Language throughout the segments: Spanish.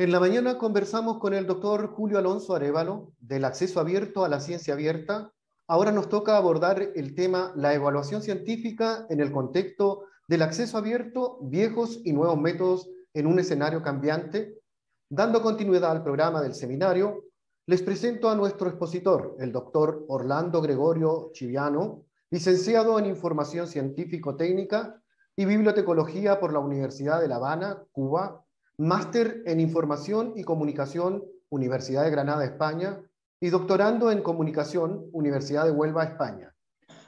En la mañana conversamos con el doctor Julio Alonso Arévalo del acceso abierto a la ciencia abierta. Ahora nos toca abordar el tema la evaluación científica en el contexto del acceso abierto, viejos y nuevos métodos en un escenario cambiante. Dando continuidad al programa del seminario, les presento a nuestro expositor, el doctor Orlando Gregorio Chiviano, licenciado en Información Científico-Técnica y Bibliotecología por la Universidad de La Habana, Cuba, máster en Información y Comunicación, Universidad de Granada, España, y doctorando en Comunicación, Universidad de Huelva, España.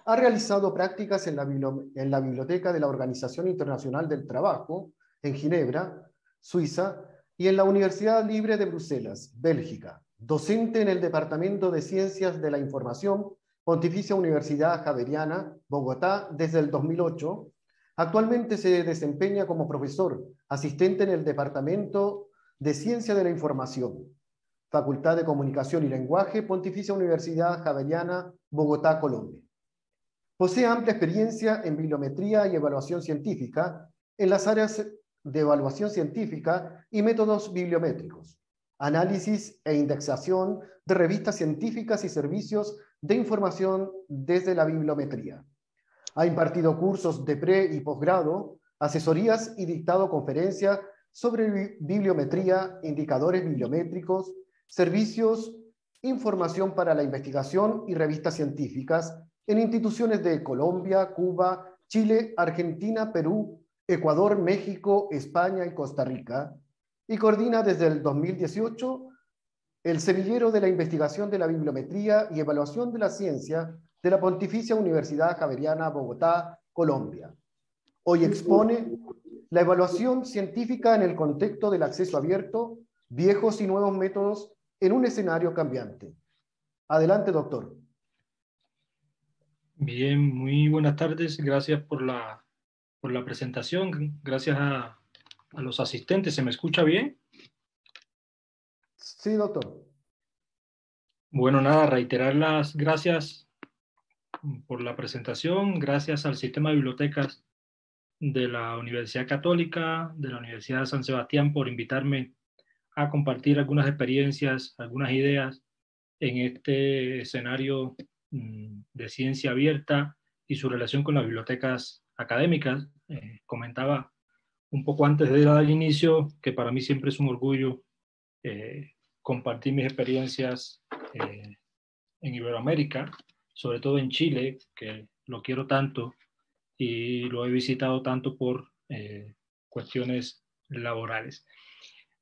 Ha realizado prácticas en la Biblioteca de la Organización Internacional del Trabajo, en Ginebra, Suiza, y en la Universidad Libre de Bruselas, Bélgica. Docente en el Departamento de Ciencias de la Información, Pontificia Universidad Javeriana, Bogotá, desde el 2008. Actualmente se desempeña como profesor asistente en el Departamento de Ciencia de la Información, Facultad de Comunicación y Lenguaje, Pontificia Universidad Javeriana, Bogotá, Colombia. Posee amplia experiencia en bibliometría y evaluación científica en las áreas de evaluación científica y métodos bibliométricos, análisis e indexación de revistas científicas y servicios de información desde la bibliometría. Ha impartido cursos de pre y posgrado, asesorías y dictado conferencias sobre bibliometría, indicadores bibliométricos, servicios, información para la investigación y revistas científicas en instituciones de Colombia, Cuba, Chile, Argentina, Perú, Ecuador, México, España y Costa Rica, y coordina desde el 2018 el Semillero de la Investigación de la Bibliometría y Evaluación de la Ciencia de la Pontificia Universidad Javeriana, Bogotá, Colombia. Hoy expone la evaluación científica en el contexto del acceso abierto, viejos y nuevos métodos en un escenario cambiante. Adelante, doctor. Bien, muy buenas tardes. Gracias por la presentación. Gracias a los asistentes. ¿Se me escucha bien? Sí, doctor. Bueno, nada, reiterar las gracias por la presentación. Gracias al Sistema de Bibliotecas de la Universidad Católica, de la Universidad de San Sebastián, por invitarme a compartir algunas experiencias, algunas ideas en este escenario de ciencia abierta y su relación con las bibliotecas académicas. Comentaba un poco antes de dar el inicio que para mí siempre es un orgullo compartir mis experiencias en Iberoamérica, sobre todo en Chile, que lo quiero tanto y lo he visitado tanto por cuestiones laborales.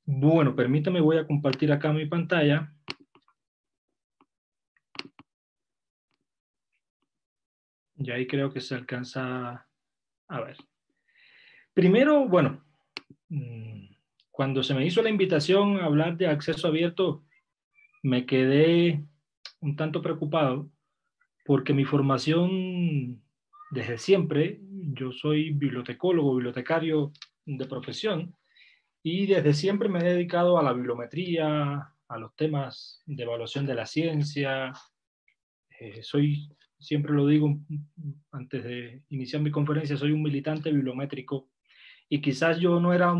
Bueno, permítame, voy a compartir acá mi pantalla. Y ahí creo que se alcanza a ver. Primero, bueno, cuando se me hizo la invitación a hablar de acceso abierto, me quedé un tanto preocupado porque mi formación desde siempre, yo soy bibliotecólogo, bibliotecario de profesión, y desde siempre me he dedicado a la bibliometría, a los temas de evaluación de la ciencia. Siempre lo digo antes de iniciar mi conferencia, soy un militante bibliométrico y quizás yo no era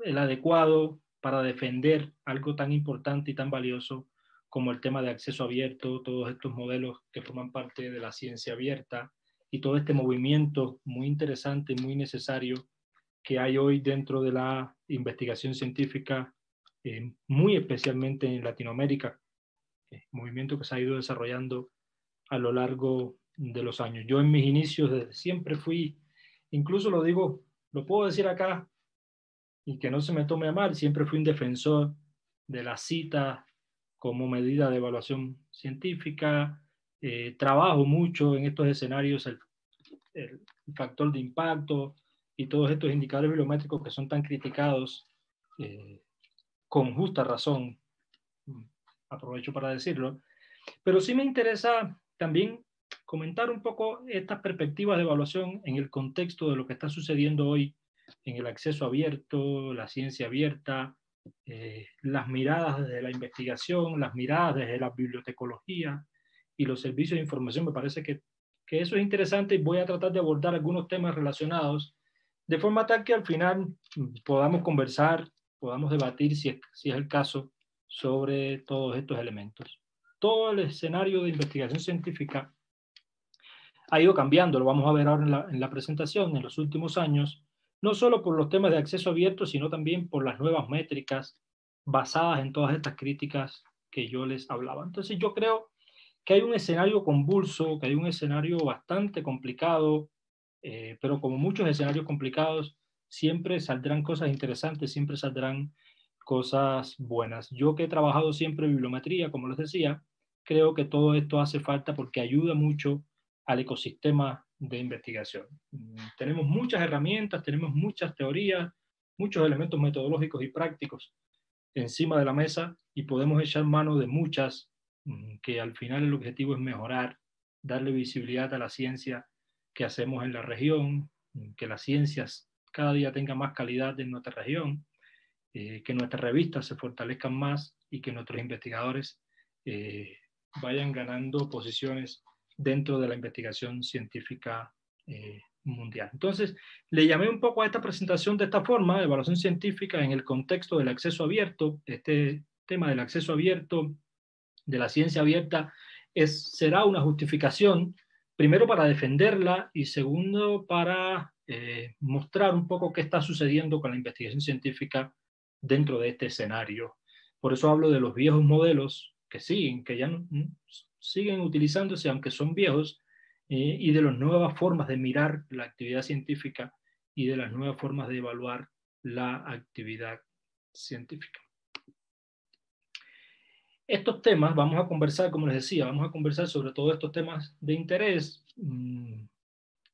el adecuado para defender algo tan importante y tan valioso como el tema de acceso abierto, todos estos modelos que forman parte de la ciencia abierta y todo este movimiento muy interesante y muy necesario que hay hoy dentro de la investigación científica, muy especialmente en Latinoamérica, movimiento que se ha ido desarrollando a lo largo de los años. Yo en mis inicios desde siempre fui, incluso lo digo, lo puedo decir acá y que no se me tome a mal, siempre fui un defensor de la cita como medida de evaluación científica. Trabajo mucho en estos escenarios el factor de impacto y todos estos indicadores bibliométricos que son tan criticados con justa razón, aprovecho para decirlo, pero sí me interesa también comentar un poco estas perspectivas de evaluación en el contexto de lo que está sucediendo hoy en el acceso abierto, la ciencia abierta, las miradas desde la investigación, las miradas desde la bibliotecología y los servicios de información. Me parece que eso es interesante y voy a tratar de abordar algunos temas relacionados de forma tal que al final podamos conversar podamos debatir, si es el caso, sobre todos estos elementos. Todo el escenario de investigación científica ha ido cambiando, lo vamos a ver ahora en la presentación, en los últimos años, no solo por los temas de acceso abierto, sino también por las nuevas métricas basadas en todas estas críticas que yo les hablaba. Entonces yo creo que hay un escenario convulso, que hay un escenario bastante complicado, pero como muchos escenarios complicados, siempre saldrán cosas interesantes, siempre saldrán cosas buenas. Yo que he trabajado siempre en bibliometría, como les decía, creo que todo esto hace falta porque ayuda mucho al ecosistema de investigación. Tenemos muchas herramientas, tenemos muchas teorías, muchos elementos metodológicos y prácticos encima de la mesa y podemos echar mano de muchas, que al final el objetivo es mejorar, darle visibilidad a la ciencia que hacemos en la región, que las ciencias cada día tengan más calidad en nuestra región, que nuestras revistas se fortalezcan más y que nuestros investigadores vayan ganando posiciones dentro de la investigación científica mundial. Entonces, le llamé un poco a esta presentación de esta forma, evaluación científica en el contexto del acceso abierto. Este tema del acceso abierto, de la ciencia abierta, será una justificación, primero para defenderla y segundo para mostrar un poco qué está sucediendo con la investigación científica dentro de este escenario. Por eso hablo de los viejos modelos que siguen, que ya siguen utilizándose, aunque son viejos, y de las nuevas formas de mirar la actividad científica y de las nuevas formas de evaluar la actividad científica. Estos temas vamos a conversar, como les decía, vamos a conversar sobre todos estos temas de interés.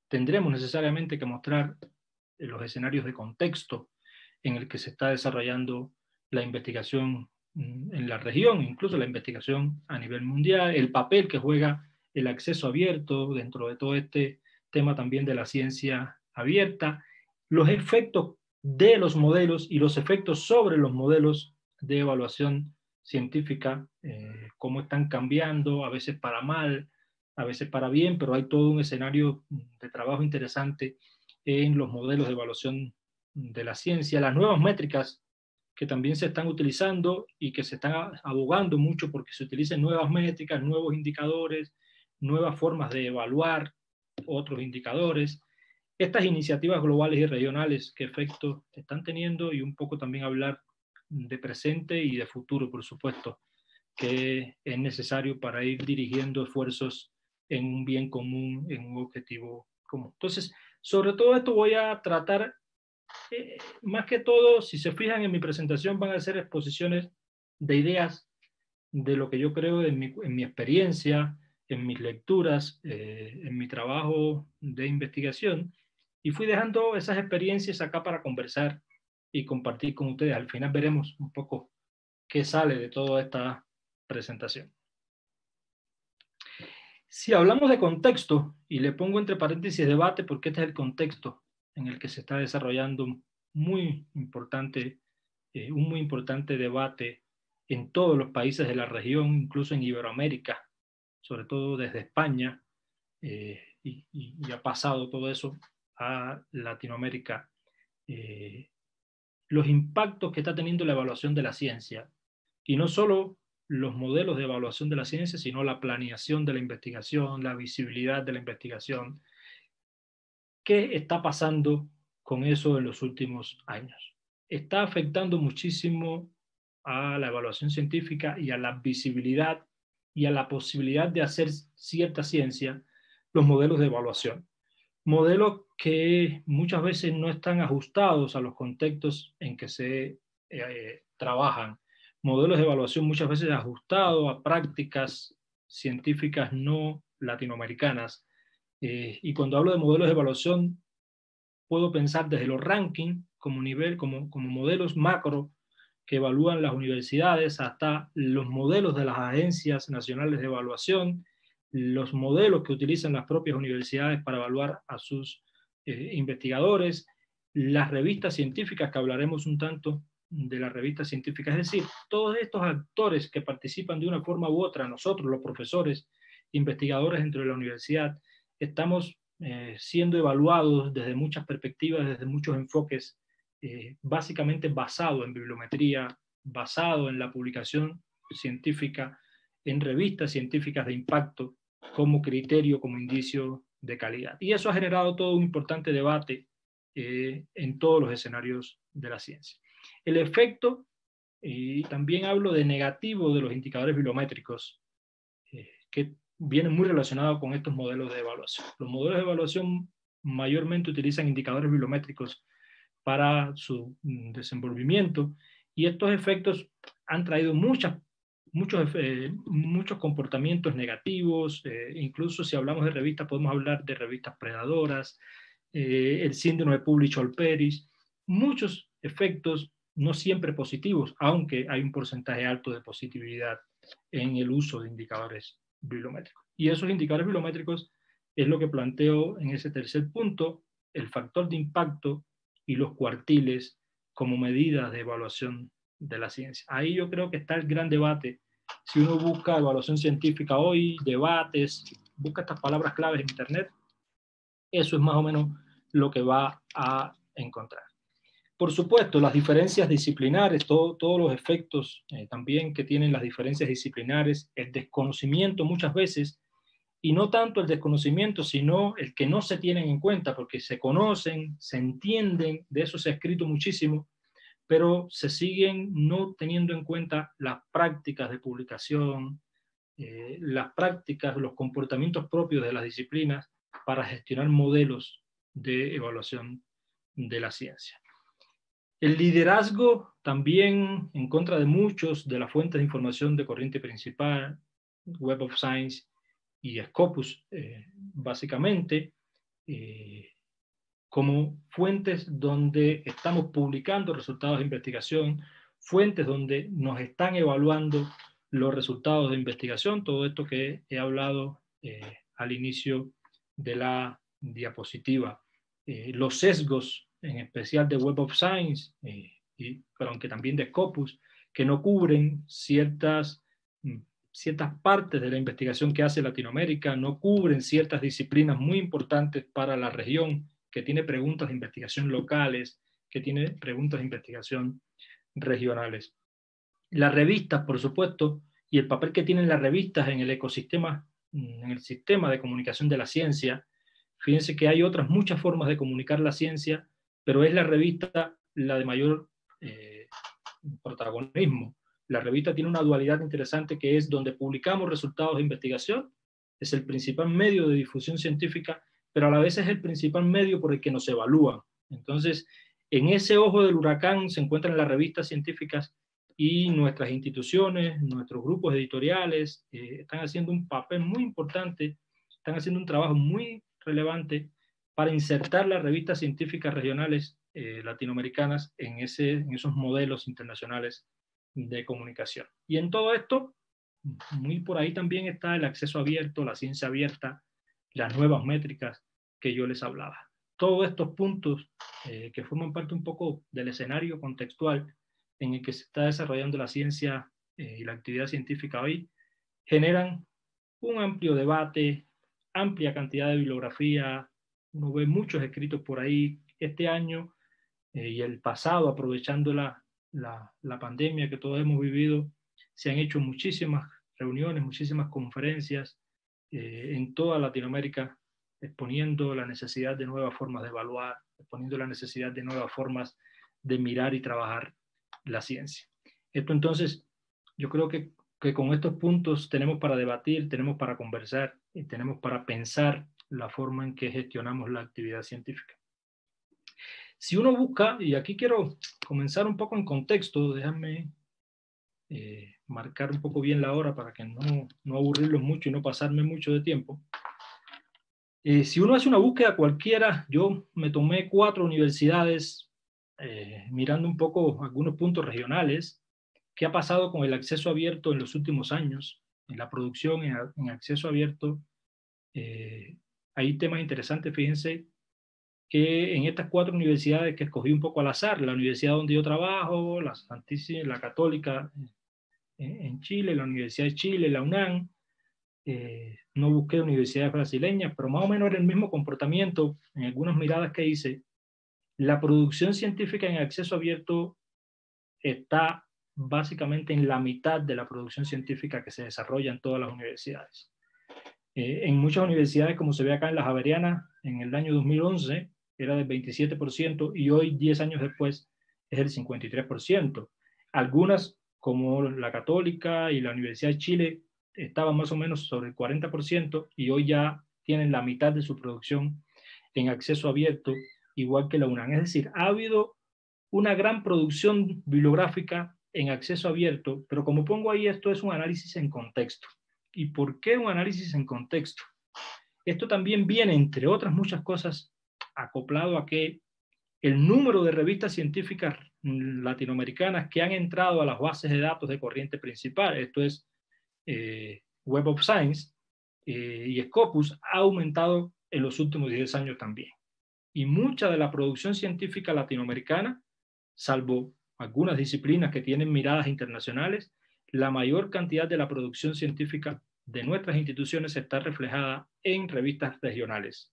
Tendremos necesariamente que mostrar los escenarios de contexto en el que se está desarrollando la investigación en la región, incluso la investigación a nivel mundial, el papel que juega el acceso abierto dentro de todo este tema también de la ciencia abierta, los efectos de los modelos y los efectos sobre los modelos de evaluación científica, cómo están cambiando, a veces para mal, a veces para bien, pero hay todo un escenario de trabajo interesante en los modelos de evaluación de la ciencia, las nuevas métricas que también se están utilizando y que se están abogando mucho porque se utilicen nuevas métricas, nuevos indicadores, nuevas formas de evaluar otros indicadores. Estas iniciativas globales y regionales, qué efectos están teniendo, y un poco también hablar de presente y de futuro, por supuesto, que es necesario para ir dirigiendo esfuerzos en un bien común, en un objetivo común. Entonces, sobre todo esto voy a tratar, más que todo, si se fijan en mi presentación, van a ser exposiciones de ideas de lo que yo creo en mi experiencia, en mis lecturas, en mi trabajo de investigación, y fui dejando esas experiencias acá para conversar y compartir con ustedes. Al final veremos un poco qué sale de toda esta presentación. Si hablamos de contexto, y le pongo entre paréntesis debate porque este es el contexto en el que se está desarrollando un muy importante debate en todos los países de la región, incluso en Iberoamérica, sobre todo desde España, y ha pasado todo eso a Latinoamérica. Los impactos que está teniendo la evaluación de la ciencia, y no solo los modelos de evaluación de la ciencia, sino la planeación de la investigación, la visibilidad de la investigación. ¿Qué está pasando con eso en los últimos años? Está afectando muchísimo a la evaluación científica y a la visibilidad y a la posibilidad de hacer cierta ciencia los modelos de evaluación. Modelos que muchas veces no están ajustados a los contextos en que se trabajan. Modelos de evaluación muchas veces ajustados a prácticas científicas no latinoamericanas. Y cuando hablo de modelos de evaluación, puedo pensar desde los rankings como modelos macro que evalúan las universidades, hasta los modelos de las agencias nacionales de evaluación, los modelos que utilizan las propias universidades para evaluar a sus investigadores, las revistas científicas, que hablaremos un tanto de las revistas científicas, es decir, todos estos actores que participan de una forma u otra, nosotros los profesores, investigadores dentro de la universidad, estamos siendo evaluados desde muchas perspectivas, desde muchos enfoques básicamente basado en bibliometría, basado en la publicación científica, en revistas científicas de impacto como criterio, como indicio de calidad. Y eso ha generado todo un importante debate en todos los escenarios de la ciencia. El efecto, y también hablo de negativo de los indicadores bibliométricos, que vienen muy relacionados con estos modelos de evaluación. Los modelos de evaluación mayormente utilizan indicadores bibliométricos para su desenvolvimiento, y estos efectos han traído muchos comportamientos negativos. Incluso si hablamos de revistas, podemos hablar de revistas predadoras, el síndrome de Publish-All-Perish, muchos efectos no siempre positivos, aunque hay un porcentaje alto de positividad en el uso de indicadores bibliométricos. Y esos indicadores bibliométricos es lo que planteo en ese tercer punto, el factor de impacto y los cuartiles como medidas de evaluación de la ciencia. Ahí yo creo que está el gran debate. Si uno busca evaluación científica hoy, debates, busca estas palabras claves en Internet, eso es más o menos lo que va a encontrar. Por supuesto, las diferencias disciplinares, todos los efectos también que tienen las diferencias disciplinares, el desconocimiento muchas veces, y no tanto el desconocimiento, sino el que no se tienen en cuenta, porque se conocen, se entienden, de eso se ha escrito muchísimo, pero se siguen no teniendo en cuenta las prácticas de publicación, las prácticas, los comportamientos propios de las disciplinas para gestionar modelos de evaluación de la ciencia. El liderazgo también en contra de muchos de las fuentes de información de corriente principal, Web of Science y Scopus, básicamente, como fuentes donde estamos publicando resultados de investigación, fuentes donde nos están evaluando los resultados de investigación, todo esto que he hablado al inicio de la diapositiva. Los sesgos, en especial de Web of Science, pero aunque también de Scopus, que no cubren ciertas partes de la investigación que hace Latinoamérica, no cubren ciertas disciplinas muy importantes para la región, que tiene preguntas de investigación locales, que tiene preguntas de investigación regionales. Las revistas, por supuesto, y el papel que tienen las revistas en el ecosistema, en el sistema de comunicación de la ciencia. Fíjense que hay otras muchas formas de comunicar la ciencia, pero es la revista la de mayor protagonismo. La revista tiene una dualidad interesante, que es donde publicamos resultados de investigación, es el principal medio de difusión científica, pero a la vez es el principal medio por el que nos evalúan. Entonces, en ese ojo del huracán se encuentran las revistas científicas, y nuestras instituciones, nuestros grupos editoriales están haciendo un papel muy importante, están haciendo un trabajo muy relevante para insertar las revistas científicas regionales latinoamericanas en esos modelos internacionales de comunicación. Y en todo esto, muy por ahí también está el acceso abierto, la ciencia abierta, las nuevas métricas que yo les hablaba. Todos estos puntos que forman parte un poco del escenario contextual en el que se está desarrollando la ciencia y la actividad científica hoy, generan un amplio debate, amplia cantidad de bibliografía. Uno ve muchos escritos por ahí este año y el pasado, aprovechando la pandemia que todos hemos vivido. Se han hecho muchísimas reuniones, muchísimas conferencias en toda Latinoamérica, exponiendo la necesidad de nuevas formas de evaluar, exponiendo la necesidad de nuevas formas de mirar y trabajar la ciencia. Esto entonces, yo creo que con estos puntos tenemos para debatir, tenemos para conversar y tenemos para pensar la forma en que gestionamos la actividad científica. Si uno busca, y aquí quiero comenzar un poco en contexto, déjame marcar un poco bien la hora para que no aburrirlos mucho y no pasarme mucho de tiempo. Si uno hace una búsqueda cualquiera, yo me tomé 4 universidades mirando un poco algunos puntos regionales, qué ha pasado con el acceso abierto en los últimos años, en la producción en acceso abierto. Hay temas interesantes, fíjense que en estas 4 universidades que escogí un poco al azar, la universidad donde yo trabajo, la Católica en Chile, la Universidad de Chile, la UNAM, no busqué universidades brasileñas, pero más o menos era el mismo comportamiento en algunas miradas que hice, La producción científica en acceso abierto está básicamente en la mitad de la producción científica que se desarrolla en todas las universidades. En muchas universidades, como se ve acá en la Javeriana, en el año 2011 era del 27% y hoy, 10 años después, es el 53%. Algunas, como la Católica y la Universidad de Chile, estaban más o menos sobre el 40% y hoy ya tienen la mitad de su producción en acceso abierto, igual que la UNAM. Es decir, ha habido una gran producción bibliográfica en acceso abierto, pero como pongo ahí, esto es un análisis en contexto. ¿Y por qué un análisis en contexto? Esto también viene, entre otras muchas cosas, acoplado a que el número de revistas científicas latinoamericanas que han entrado a las bases de datos de corriente principal, esto es Web of Science y Scopus, ha aumentado en los últimos 10 años también. Y mucha de la producción científica latinoamericana, salvo algunas disciplinas que tienen miradas internacionales, la mayor cantidad de la producción científica de nuestras instituciones está reflejada en revistas regionales.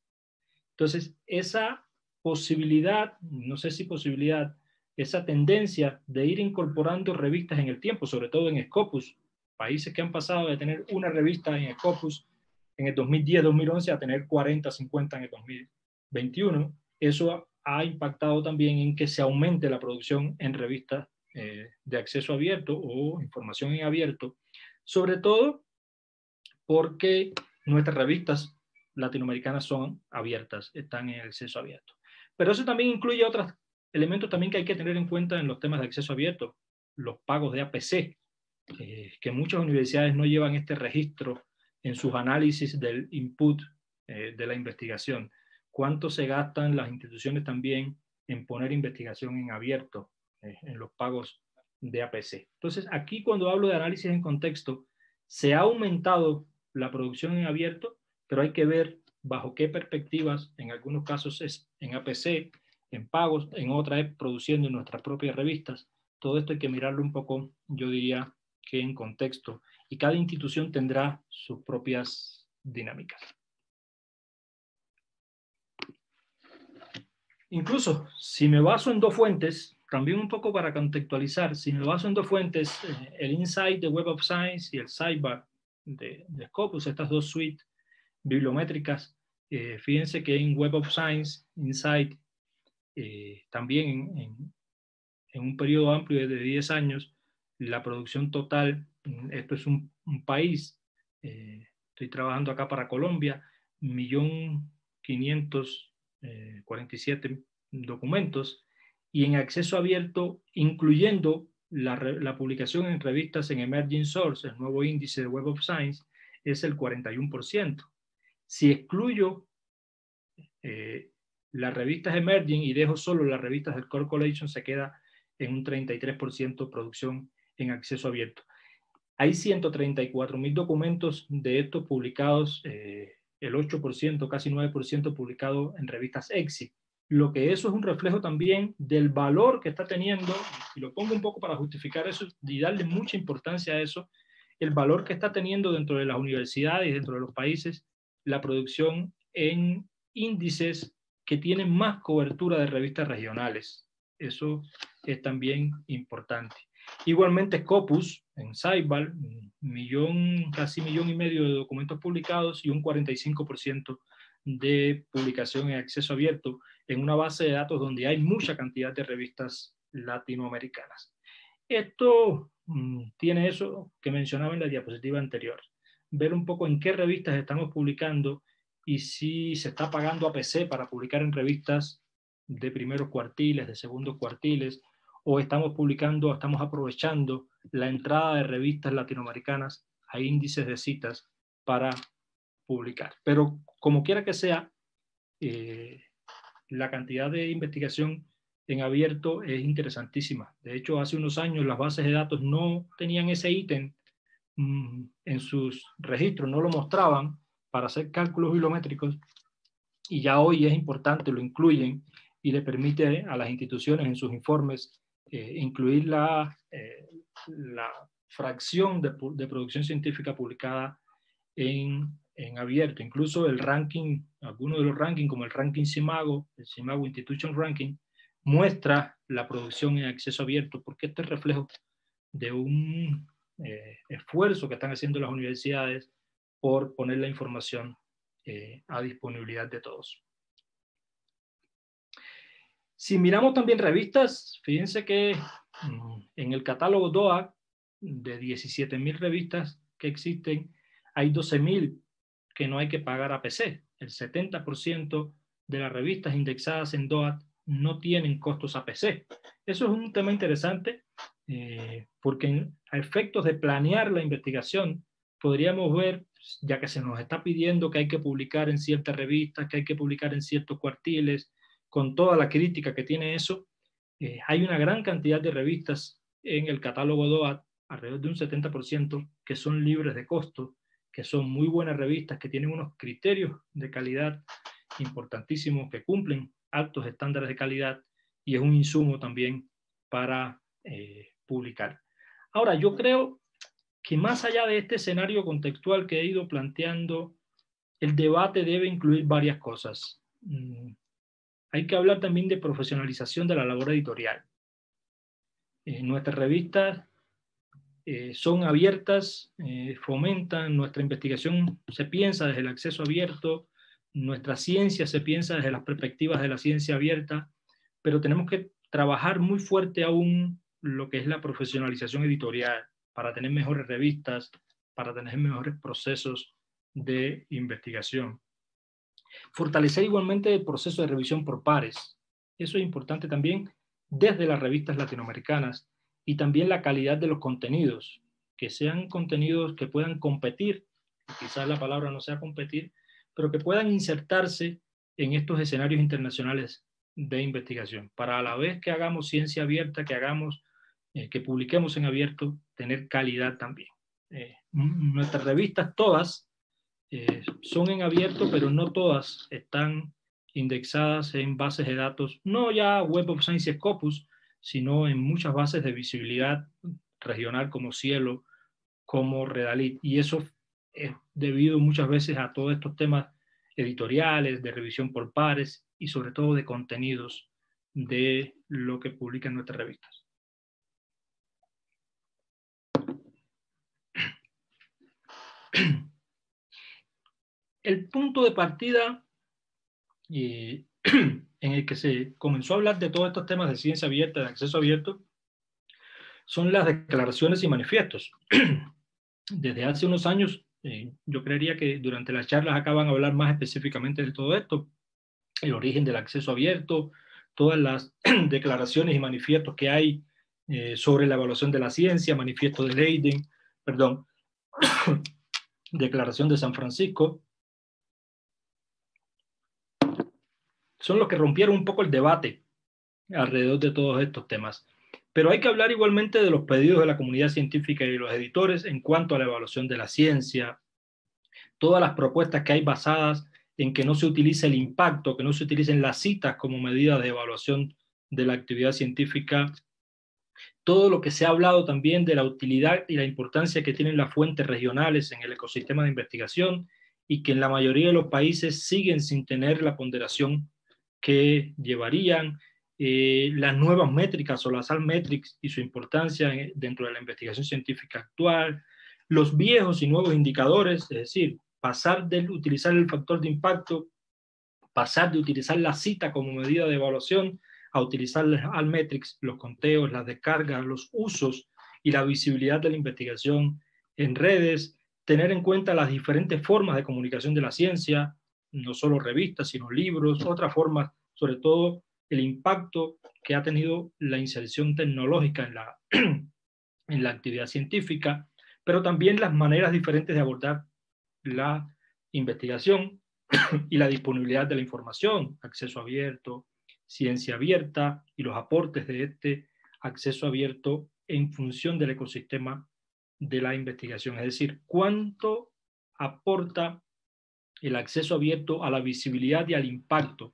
Entonces, esa posibilidad, no sé si posibilidad, esa tendencia de ir incorporando revistas en el tiempo, sobre todo en Scopus, países que han pasado de tener una revista en Scopus en el 2010-2011 a tener 40, 50 en el 2021, eso ha impactado también en que se aumente la producción en revistas de acceso abierto o información en abierto, sobre todo porque nuestras revistas latinoamericanas son abiertas, están en acceso abierto. Pero eso también incluye otros elementos también que hay que tener en cuenta en los temas de acceso abierto, los pagos de APC, que muchas universidades no llevan este registro en sus análisis del input de la investigación. ¿Cuánto se gastan las instituciones también en poner investigación en abierto, en los pagos de APC? Entonces, aquí cuando hablo de análisis en contexto, se ha aumentado la producción en abierto, pero hay que ver bajo qué perspectivas, en algunos casos es en APC, en pagos, en otras es produciendo en nuestras propias revistas. Todo esto hay que mirarlo un poco, yo diría, que en contexto, y cada institución tendrá sus propias dinámicas. Incluso, si me baso en dos fuentes, también un poco para contextualizar, si me baso en dos fuentes, el Insight de Web of Science y el Sidebar de Scopus, estas dos suites bibliométricas, fíjense que en Web of Science, Insight, también en un periodo amplio de 10 años, la producción total, esto es un país, estoy trabajando acá para Colombia, 1.547.000 documentos, y en acceso abierto, incluyendo la publicación en revistas en Emerging Source, el nuevo índice de Web of Science, es el 41%. Si excluyo las revistas Emerging y dejo solo las revistas del Core Collection, se queda en un 33% producción en acceso abierto. Hay 134.000 documentos de estos publicados, el 8%, casi 9% publicado en revistas EXIT. Lo que eso es un reflejo también del valor que está teniendo, y lo pongo un poco para justificar eso y darle mucha importancia a eso, el valor que está teniendo dentro de las universidades y dentro de los países la producción en índices que tienen más cobertura de revistas regionales. Eso es también importante. Igualmente Scopus, en Sidebar, casi 1,5 millones de documentos publicados y un 45% de publicación en acceso abierto en una base de datos donde hay mucha cantidad de revistas latinoamericanas. Esto tiene eso que mencionaba en la diapositiva anterior. Ver un poco en qué revistas estamos publicando y si se está pagando APC para publicar en revistas de primeros cuartiles, de segundos cuartiles, o estamos publicando, estamos aprovechando la entrada de revistas latinoamericanas a índices de citas para publicar. Pero como quiera que sea, la cantidad de investigación en abierto es interesantísima. De hecho, hace unos años las bases de datos no tenían ese ítem en sus registros, no lo mostraban para hacer cálculos bibliométricos, y ya hoy es importante, lo incluyen y le permite a las instituciones en sus informes incluir la fracción de producción científica publicada en abierto. Incluso el ranking, algunos de los rankings, como el ranking CIMAGO, el CIMAGO Institution Ranking, muestra la producción en acceso abierto, porque este es reflejo de un esfuerzo que están haciendo las universidades por poner la información a disponibilidad de todos. Si miramos también revistas, fíjense que en el catálogo DOAC, de 17.000 revistas que existen, hay 12.000 que no hay que pagar APC. El 70% de las revistas indexadas en DOAC no tienen costos APC. Eso es un tema interesante porque a efectos de planear la investigación podríamos ver, ya que se nos está pidiendo que hay que publicar en ciertas revistas, que hay que publicar en ciertos cuartiles, con toda la crítica que tiene eso, hay una gran cantidad de revistas en el catálogo DOAC, alrededor de un 70%, que son libres de costo, que son muy buenas revistas, que tienen unos criterios de calidad importantísimos, que cumplen altos estándares de calidad y es un insumo también para publicar. Ahora, yo creo que más allá de este escenario contextual que he ido planteando, el debate debe incluir varias cosas. Hay que hablar también de profesionalización de la labor editorial. Nuestras revistas son abiertas, fomentan nuestra investigación, se piensa desde el acceso abierto, nuestra ciencia se piensa desde las perspectivas de la ciencia abierta, pero tenemos que trabajar muy fuerte aún lo que es la profesionalización editorial para tener mejores revistas, para tener mejores procesos de investigación. Fortalecer igualmente el proceso de revisión por pares. Eso es importante también desde las revistas latinoamericanas y también la calidad de los contenidos, que sean contenidos que puedan competir, quizás la palabra no sea competir, pero que puedan insertarse en estos escenarios internacionales de investigación, para a la vez que hagamos ciencia abierta, que publiquemos en abierto, tener calidad también. Nuestras revistas todas son en abierto, pero no todas están indexadas en bases de datos, no ya Web of Science Scopus, sino en muchas bases de visibilidad regional como Cielo, como Redalit. Y eso es debido muchas veces a todos estos temas editoriales, de revisión por pares y sobre todo de contenidos de lo que publican nuestras revistas. El punto de partida en el que se comenzó a hablar de todos estos temas de ciencia abierta, de acceso abierto, son las declaraciones y manifiestos. Desde hace unos años, yo creería que durante las charlas acá van a hablar más específicamente de todo esto, el origen del acceso abierto, todas las declaraciones y manifiestos que hay sobre la evaluación de la ciencia, manifiesto de Leiden, perdón, Declaración de San Francisco, son los que rompieron un poco el debate alrededor de todos estos temas. Pero hay que hablar igualmente de los pedidos de la comunidad científica y de los editores en cuanto a la evaluación de la ciencia, todas las propuestas que hay basadas en que no se utilice el impacto, que no se utilicen las citas como medida de evaluación de la actividad científica, todo lo que se ha hablado también de la utilidad y la importancia que tienen las fuentes regionales en el ecosistema de investigación y que en la mayoría de los países siguen sin tener la ponderación que llevarían, las nuevas métricas o las altmetrics y su importancia dentro de la investigación científica actual, los viejos y nuevos indicadores, es decir, pasar de utilizar el factor de impacto, pasar de utilizar la cita como medida de evaluación a utilizar las altmetrics, los conteos, las descargas, los usos y la visibilidad de la investigación en redes, tener en cuenta las diferentes formas de comunicación de la ciencia, no solo revistas, sino libros, otras formas, sobre todo el impacto que ha tenido la inserción tecnológica en la actividad científica, pero también las maneras diferentes de abordar la investigación y la disponibilidad de la información, acceso abierto, ciencia abierta y los aportes de este acceso abierto en función del ecosistema de la investigación. Es decir, cuánto aporta el acceso abierto a la visibilidad y al impacto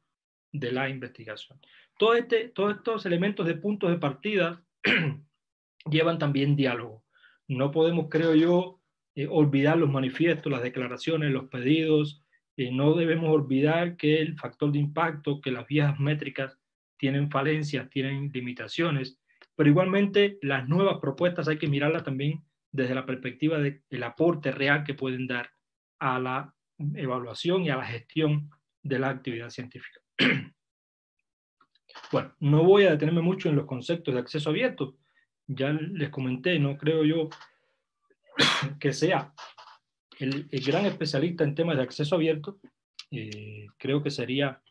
de la investigación. Todos estos elementos de puntos de partida llevan también diálogo. No podemos, creo yo, olvidar los manifiestos, las declaraciones, los pedidos. No debemos olvidar que el factor de impacto, que las viejas métricas tienen falencias, tienen limitaciones, pero igualmente las nuevas propuestas hay que mirarlas también desde la perspectiva del aporte real que pueden dar a la evaluación y a la gestión de la actividad científica. Bueno, no voy a detenerme mucho en los conceptos de acceso abierto. Ya les comenté, no creo yo que sea el gran especialista en temas de acceso abierto. Creo que sería,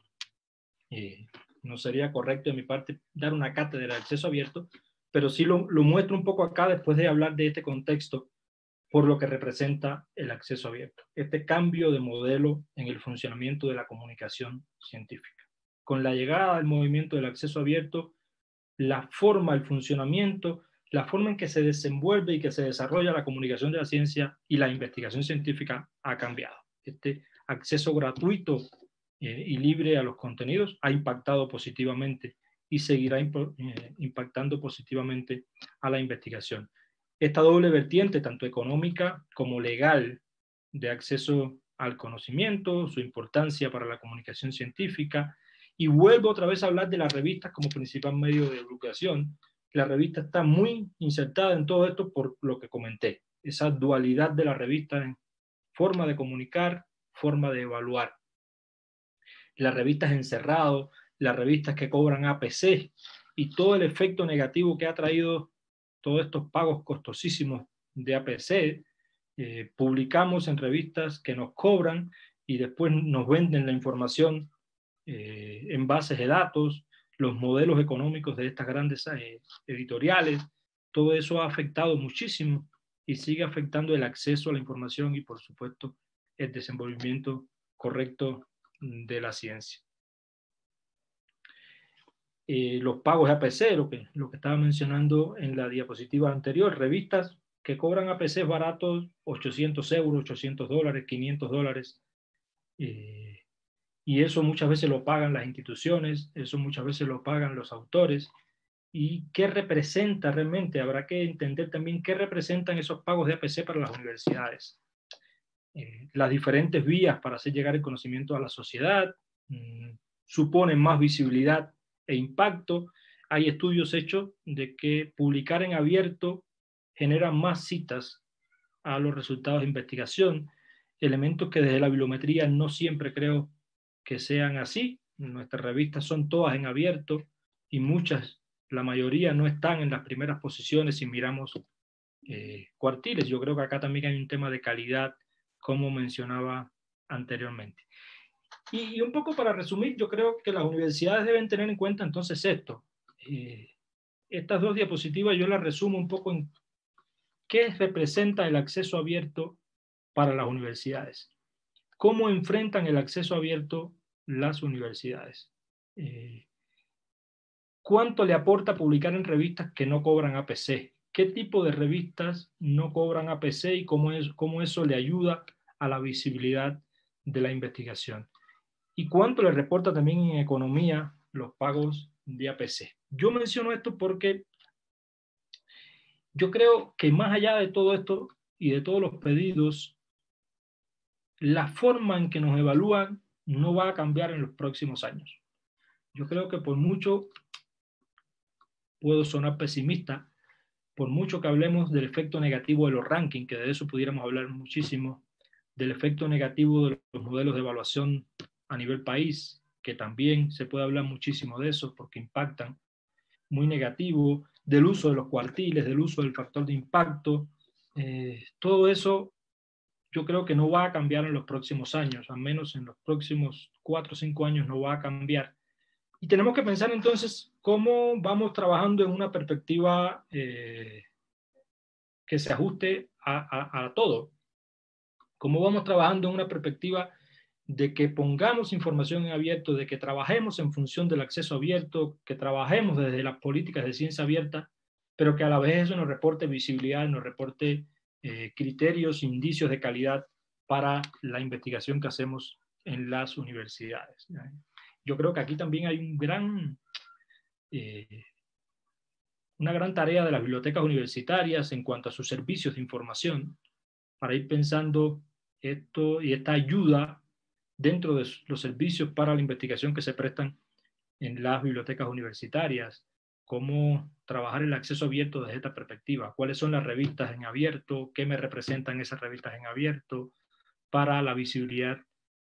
no sería correcto de mi parte dar una cátedra de acceso abierto, pero sí lo muestro un poco acá después de hablar de este contexto por lo que representa el acceso abierto, este cambio de modelo en el funcionamiento de la comunicación científica. Con la llegada del movimiento del acceso abierto, la forma, el funcionamiento, la forma en que se desenvuelve y que se desarrolla la comunicación de la ciencia y la investigación científica ha cambiado. Este acceso gratuito y libre a los contenidos ha impactado positivamente y seguirá impactando positivamente a la investigación. Esta doble vertiente, tanto económica como legal, de acceso al conocimiento, su importancia para la comunicación científica, y vuelvo otra vez a hablar de las revistas como principal medio de divulgación. La revista está muy insertada en todo esto por lo que comenté, esa dualidad de la revista en forma de comunicar, forma de evaluar. Las revistas encerrado, las revistas que cobran APC y todo el efecto negativo que ha traído todos estos pagos costosísimos de APC. Publicamos en revistas que nos cobran y después nos venden la información en bases de datos, los modelos económicos de estas grandes editoriales. Todo eso ha afectado muchísimo y sigue afectando el acceso a la información y, por supuesto, el desenvolvimiento correcto de la ciencia. Los pagos de APC, lo que estaba mencionando en la diapositiva anterior, revistas que cobran APC baratos, 800 euros, 800 dólares, 500 dólares, y eso muchas veces lo pagan las instituciones, eso muchas veces lo pagan los autores. ¿Y qué representa realmente? Habrá que entender también qué representan esos pagos de APC para las universidades. Las diferentes vías para hacer llegar el conocimiento a la sociedad suponen más visibilidad e impacto. Hay estudios hechos de que publicar en abierto genera más citas a los resultados de investigación, elementos que desde la bibliometría no siempre creo que sean así. Nuestras revistas son todas en abierto y muchas, la mayoría no están en las primeras posiciones si miramos cuartiles. Yo creo que acá también hay un tema de calidad, como mencionaba anteriormente. Y un poco para resumir, yo creo que las universidades deben tener en cuenta entonces esto. Estas dos diapositivas yo las resumo un poco en qué representa el acceso abierto para las universidades. ¿Cómo enfrentan el acceso abierto las universidades? ¿Cuánto le aporta publicar en revistas que no cobran APC? ¿Qué tipo de revistas no cobran APC y cómo eso le ayuda a la visibilidad de la investigación? ¿Y cuánto le reporta también en economía los pagos de APC? Yo menciono esto porque yo creo que más allá de todo esto y de todos los pedidos, la forma en que nos evalúan no va a cambiar en los próximos años. Yo creo que por mucho, puedo sonar pesimista, por mucho que hablemos del efecto negativo de los rankings, que de eso pudiéramos hablar muchísimo, del efecto negativo de los modelos de evaluación a nivel país, que también se puede hablar muchísimo de eso porque impactan, muy negativo, del uso de los cuartiles, del uso del factor de impacto, todo eso yo creo que no va a cambiar en los próximos años, al menos en los próximos 4 o 5 años no va a cambiar. Y tenemos que pensar entonces cómo vamos trabajando en una perspectiva que se ajuste a todo. Cómo vamos trabajando en una perspectiva de que pongamos información en abierto, de que trabajemos en función del acceso abierto, que trabajemos desde las políticas de ciencia abierta, pero que a la vez eso nos reporte visibilidad, nos reporte criterios, indicios de calidad para la investigación que hacemos en las universidades. Yo creo que aquí también hay una gran tarea de las bibliotecas universitarias en cuanto a sus servicios de información, para ir pensando esto y esta ayuda dentro de los servicios para la investigación que se prestan en las bibliotecas universitarias, cómo trabajar el acceso abierto desde esta perspectiva, cuáles son las revistas en abierto, qué me representan esas revistas en abierto para la visibilidad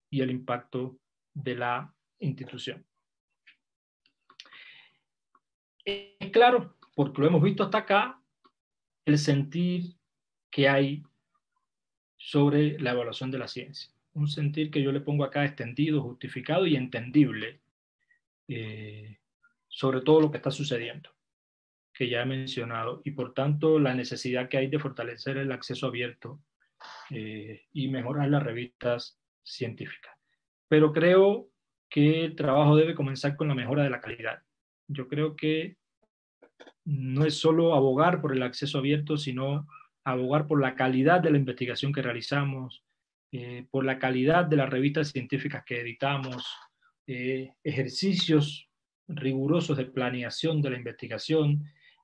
y el impacto de la institución. Es claro, porque lo hemos visto hasta acá, el sentir que hay sobre la evaluación de la ciencia. Un sentir que yo le pongo acá extendido, justificado y entendible sobre todo lo que está sucediendo, que ya he mencionado, y por tanto la necesidad que hay de fortalecer el acceso abierto y mejorar las revistas científicas. Pero creo que el trabajo debe comenzar con la mejora de la calidad. Yo creo que no es solo abogar por el acceso abierto, sino abogar por la calidad de la investigación que realizamos, por la calidad de las revistas científicas que editamos, ejercicios rigurosos de planeación de la investigación,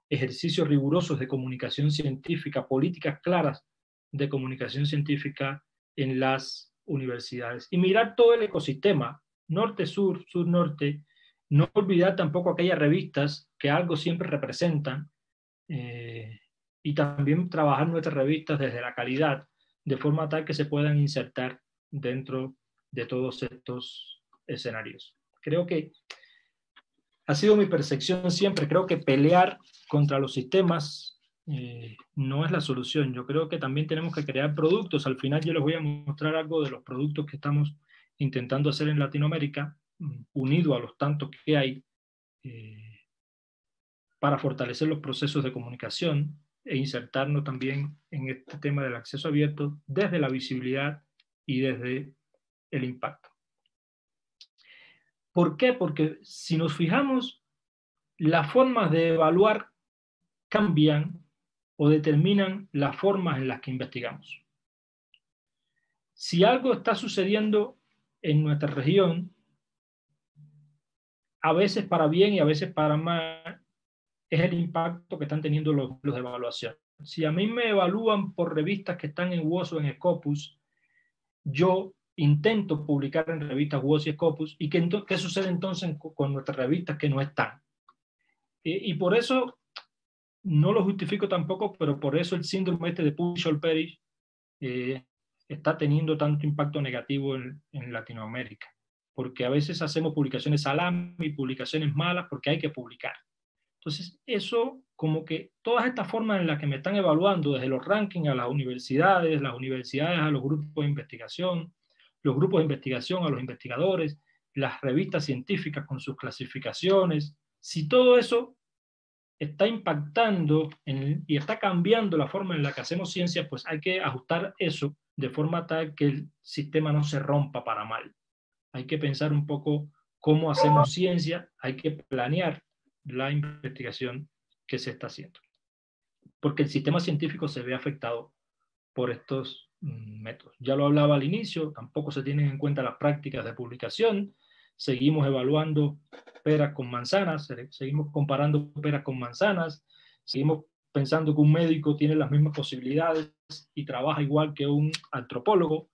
ejercicios rigurosos de comunicación científica, políticas claras de comunicación científica en las universidades. Y mirar todo el ecosistema, norte-sur, sur-norte, no olvidar tampoco aquellas revistas que algo siempre representan y también trabajar nuestras revistas desde la calidad, de forma tal que se puedan insertar dentro de todos estos escenarios. Creo que ha sido mi percepción siempre, creo que pelear contra los sistemas no es la solución. Yo creo que también tenemos que crear productos. Al final yo les voy a mostrar algo de los productos que estamos intentando hacer en Latinoamérica, unido a los tantos que hay, para fortalecer los procesos de comunicación e insertarnos también en este tema del acceso abierto desde la visibilidad y desde el impacto. ¿Por qué? Porque si nos fijamos, las formas de evaluar cambian o determinan las formas en las que investigamos. Si algo está sucediendo en nuestra región, a veces para bien y a veces para mal, es el impacto que están teniendo los de evaluación. Si a mí me evalúan por revistas que están en WOS o en Scopus, yo intento publicar en revistas WOS y Scopus, ¿y qué sucede entonces con nuestras revistas que no están? Y por eso, no lo justifico tampoco, pero por eso el síndrome de Push-All-Perish está teniendo tanto impacto negativo en Latinoamérica, porque a veces hacemos publicaciones salami, publicaciones malas, porque hay que publicar. Entonces, eso, como que todas estas formas en las que me están evaluando, desde los rankings a las universidades a los grupos de investigación, los grupos de investigación a los investigadores, las revistas científicas con sus clasificaciones, si todo eso está impactando y está cambiando la forma en la que hacemos ciencia, pues hay que ajustar eso de forma tal que el sistema no se rompa para mal. Hay que pensar un poco cómo hacemos ciencia, hay que planear la investigación que se está haciendo. Porque el sistema científico se ve afectado por estos métodos. Ya lo hablaba al inicio, tampoco se tienen en cuenta las prácticas de publicación, seguimos evaluando peras con manzanas, seguimos comparando peras con manzanas, seguimos pensando que un médico tiene las mismas posibilidades y trabaja igual que un antropólogo,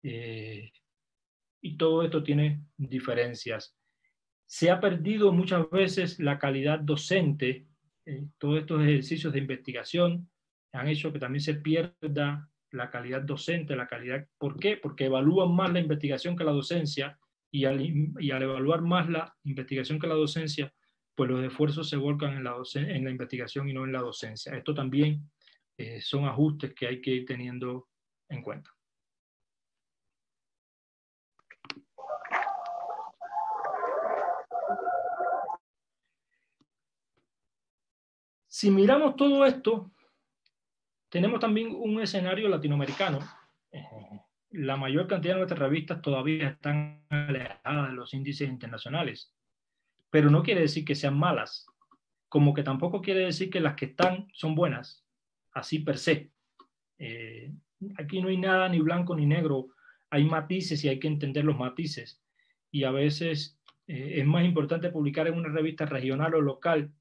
y todo esto tiene diferencias. Se ha perdido muchas veces la calidad docente. Todos estos ejercicios de investigación han hecho que también se pierda la calidad docente, la calidad. ¿Por qué? Porque evalúan más la investigación que la docencia, y al evaluar más la investigación que la docencia, pues los esfuerzos se volcan en la investigación y no en la docencia. Esto también son ajustes que hay que ir teniendo en cuenta. Si miramos todo esto, tenemos también un escenario latinoamericano. La mayor cantidad de nuestras revistas todavía están alejadas de los índices internacionales, pero no quiere decir que sean malas, como que tampoco quiere decir que las que están son buenas, así per se. Aquí no hay nada ni blanco ni negro, hay matices y hay que entender los matices. Y a veces es más importante publicar en una revista regional o local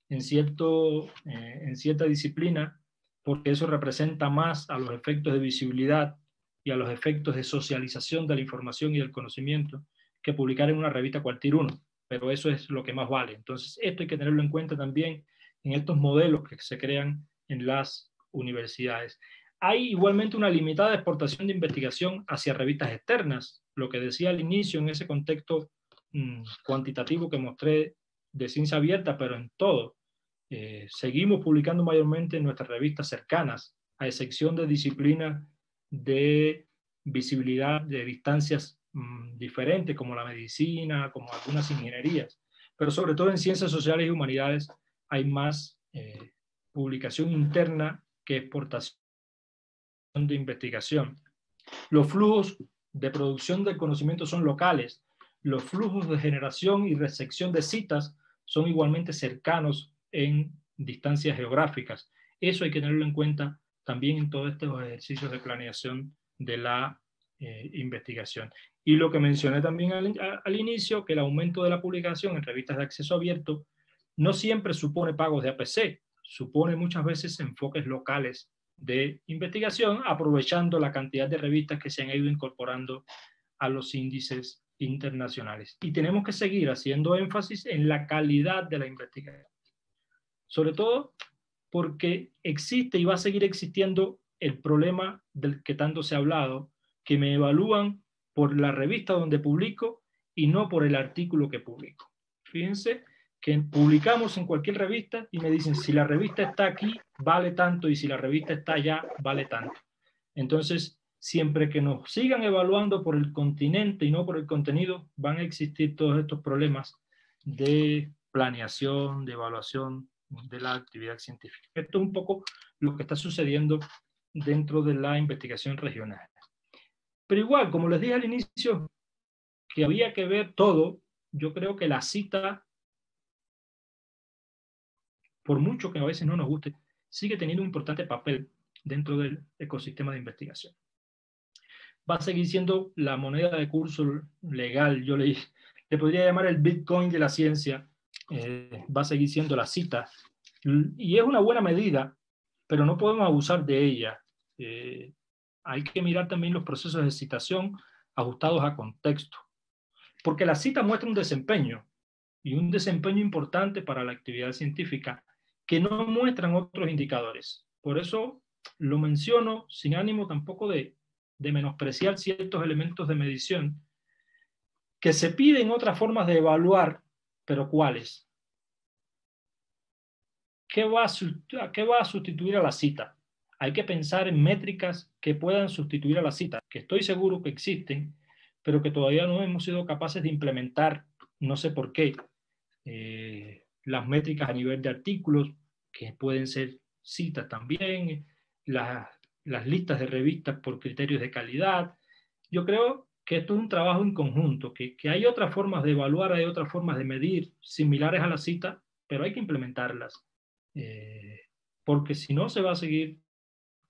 en cierta disciplina, porque eso representa más a los efectos de visibilidad y a los efectos de socialización de la información y del conocimiento, que publicar en una revista cualquier uno. pero eso es lo que más vale. Entonces, esto hay que tenerlo en cuenta también en estos modelos que se crean en las universidades. Hay igualmente una limitada exportación de investigación hacia revistas externas, lo que decía al inicio en ese contexto cuantitativo que mostré de ciencia abierta, pero en todo. Seguimos publicando mayormente en nuestras revistas cercanas, a excepción de disciplinas de visibilidad de distancias diferentes, como la medicina, como algunas ingenierías, pero sobre todo en ciencias sociales y humanidades hay más publicación interna que exportación de investigación. Los flujos de producción del conocimiento son locales, los flujos de generación y recepción de citas son igualmente cercanos en distancias geográficas. Eso hay que tenerlo en cuenta también en todos estos ejercicios de planeación de la investigación. Y lo que mencioné también al inicio, que el aumento de la publicación en revistas de acceso abierto no siempre supone pagos de APC, supone muchas veces enfoques locales de investigación, aprovechando la cantidad de revistas que se han ido incorporando a los índices internacionales. Y tenemos que seguir haciendo énfasis en la calidad de la investigación, sobre todo porque existe y va a seguir existiendo el problema del que tanto se ha hablado, que me evalúan por la revista donde publico y no por el artículo que publico. Fíjense que publicamos en cualquier revista y me dicen, si la revista está aquí, vale tanto, y si la revista está allá, vale tanto. Entonces, siempre que nos sigan evaluando por el continente y no por el contenido, van a existir todos estos problemas de planeación, de evaluación de la actividad científica. Esto es un poco lo que está sucediendo dentro de la investigación regional. Pero igual, como les dije al inicio, que había que ver todo, yo creo que la cita, por mucho que a veces no nos guste, sigue teniendo un importante papel dentro del ecosistema de investigación. Va a seguir siendo la moneda de curso legal, yo le podría llamar el Bitcoin de la ciencia, va a seguir siendo la cita, y es una buena medida, pero no podemos abusar de ella. Hay que mirar también los procesos de citación ajustados a contexto, porque la cita muestra un desempeño, y un desempeño importante para la actividad científica, que no muestran otros indicadores. Por eso lo menciono sin ánimo tampoco de menospreciar ciertos elementos de medición que se piden otras formas de evaluar, pero ¿cuáles? ¿Qué va a sustituir a la cita? Hay que pensar en métricas que puedan sustituir a la cita, que estoy seguro que existen, pero que todavía no hemos sido capaces de implementar, no sé por qué. Las métricas a nivel de artículos, que pueden ser citas también, las listas de revistas por criterios de calidad. Yo creo que esto es un trabajo en conjunto, que hay otras formas de evaluar, hay otras formas de medir similares a la cita, pero hay que implementarlas. Porque si no se va a seguir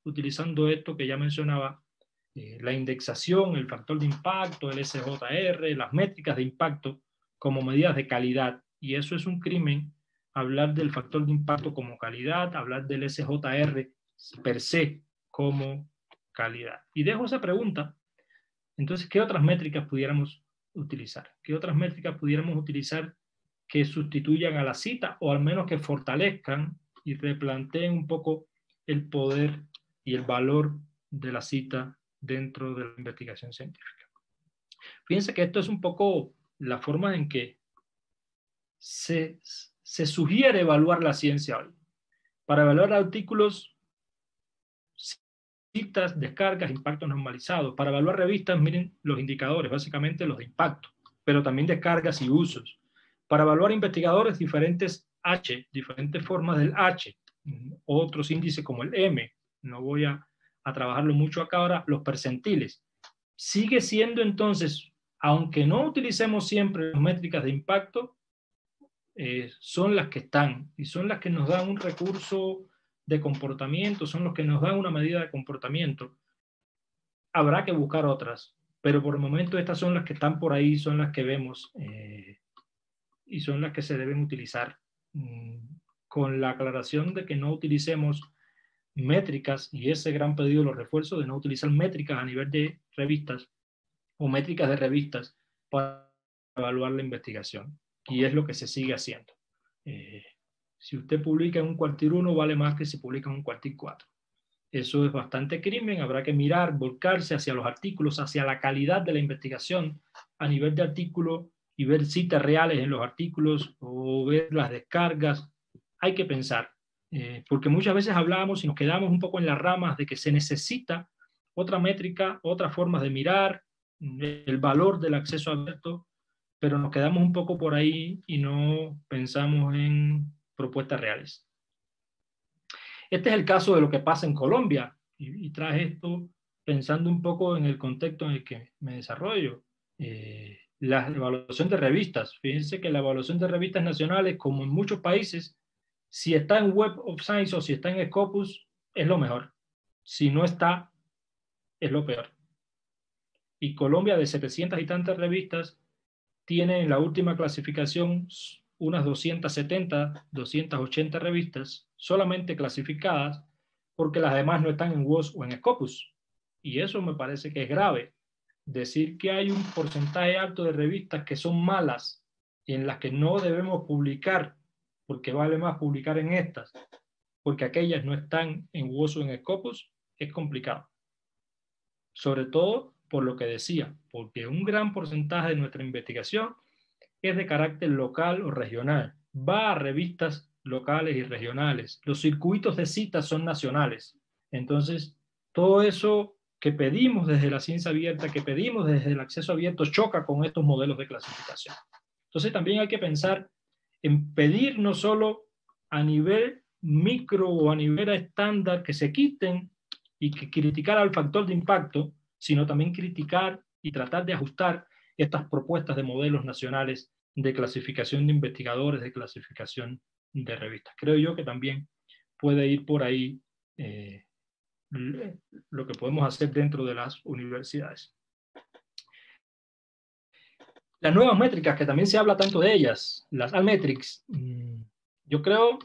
utilizando esto que ya mencionaba, la indexación, el factor de impacto, el SJR, las métricas de impacto como medidas de calidad. Y eso es un crimen, hablar del factor de impacto como calidad, hablar del SJR per se como calidad. Y dejo esa pregunta. Entonces, ¿qué otras métricas pudiéramos utilizar? ¿Qué otras métricas pudiéramos utilizar que sustituyan a la cita, o al menos que fortalezcan y replanteen un poco el poder y el valor de la cita dentro de la investigación científica? Fíjense que esto es un poco la forma en que se sugiere evaluar la ciencia hoy. Para evaluar artículos, citas, descargas, impactos normalizados. Para evaluar revistas, miren los indicadores, básicamente los de impacto, pero también descargas y usos. Para evaluar investigadores, diferentes H, diferentes formas del H, otros índices como el M, no voy a trabajarlo mucho acá ahora, los percentiles. Sigue siendo entonces, aunque no utilicemos siempre las métricas de impacto, son las que están y son las que nos dan un recurso de comportamiento, son los que nos dan una medida de comportamiento. Habrá que buscar otras, pero por el momento estas son las que están por ahí, son las que vemos y son las que se deben utilizar, con la aclaración de que no utilicemos métricas, y ese gran pedido lo refuerzo, de no utilizar métricas a nivel de revistas o métricas de revistas para evaluar la investigación. y es lo que se sigue haciendo. Si usted publica en un cuartil 1, vale más que si publica en un cuartil 4. Eso es bastante crimen, habrá que mirar, volcarse hacia los artículos, hacia la calidad de la investigación a nivel de artículo y ver citas reales en los artículos o ver las descargas. Hay que pensar, porque muchas veces hablamos y nos quedamos un poco en las ramas de que se necesita otra métrica, otras formas de mirar el valor del acceso abierto, pero nos quedamos un poco por ahí y no pensamos en propuestas reales. Este es el caso de lo que pasa en Colombia, y traje esto pensando un poco en el contexto en el que me desarrollo. La evaluación de revistas. Fíjense que la evaluación de revistas nacionales, como en muchos países, si está en Web of Science o si está en Scopus, es lo mejor. Si no está, es lo peor. Y Colombia, de 700 y tantas revistas, tiene en la última clasificación unas 270, 280 revistas solamente clasificadas, porque las demás no están en WOS o en Scopus. Y eso me parece que es grave. Decir que hay un porcentaje alto de revistas que son malas y en las que no debemos publicar, porque vale más publicar en estas, porque aquellas no están en WOS o en Scopus, es complicado. Sobre todo por lo que decía, porque un gran porcentaje de nuestra investigación es de carácter local o regional. Va a revistas locales y regionales. Los circuitos de citas son nacionales. Entonces, todo eso que pedimos desde la ciencia abierta, que pedimos desde el acceso abierto, choca con estos modelos de clasificación. Entonces, también hay que pensar en pedir no solo a nivel micro o a nivel estándar que se quiten y que criticar al factor de impacto, sino también criticar y tratar de ajustar estas propuestas de modelos nacionales de clasificación de investigadores, de clasificación de revistas. Creo yo que también puede ir por ahí lo que podemos hacer dentro de las universidades. Las nuevas métricas, que también se habla tanto de ellas, las Altmetrics, yo creo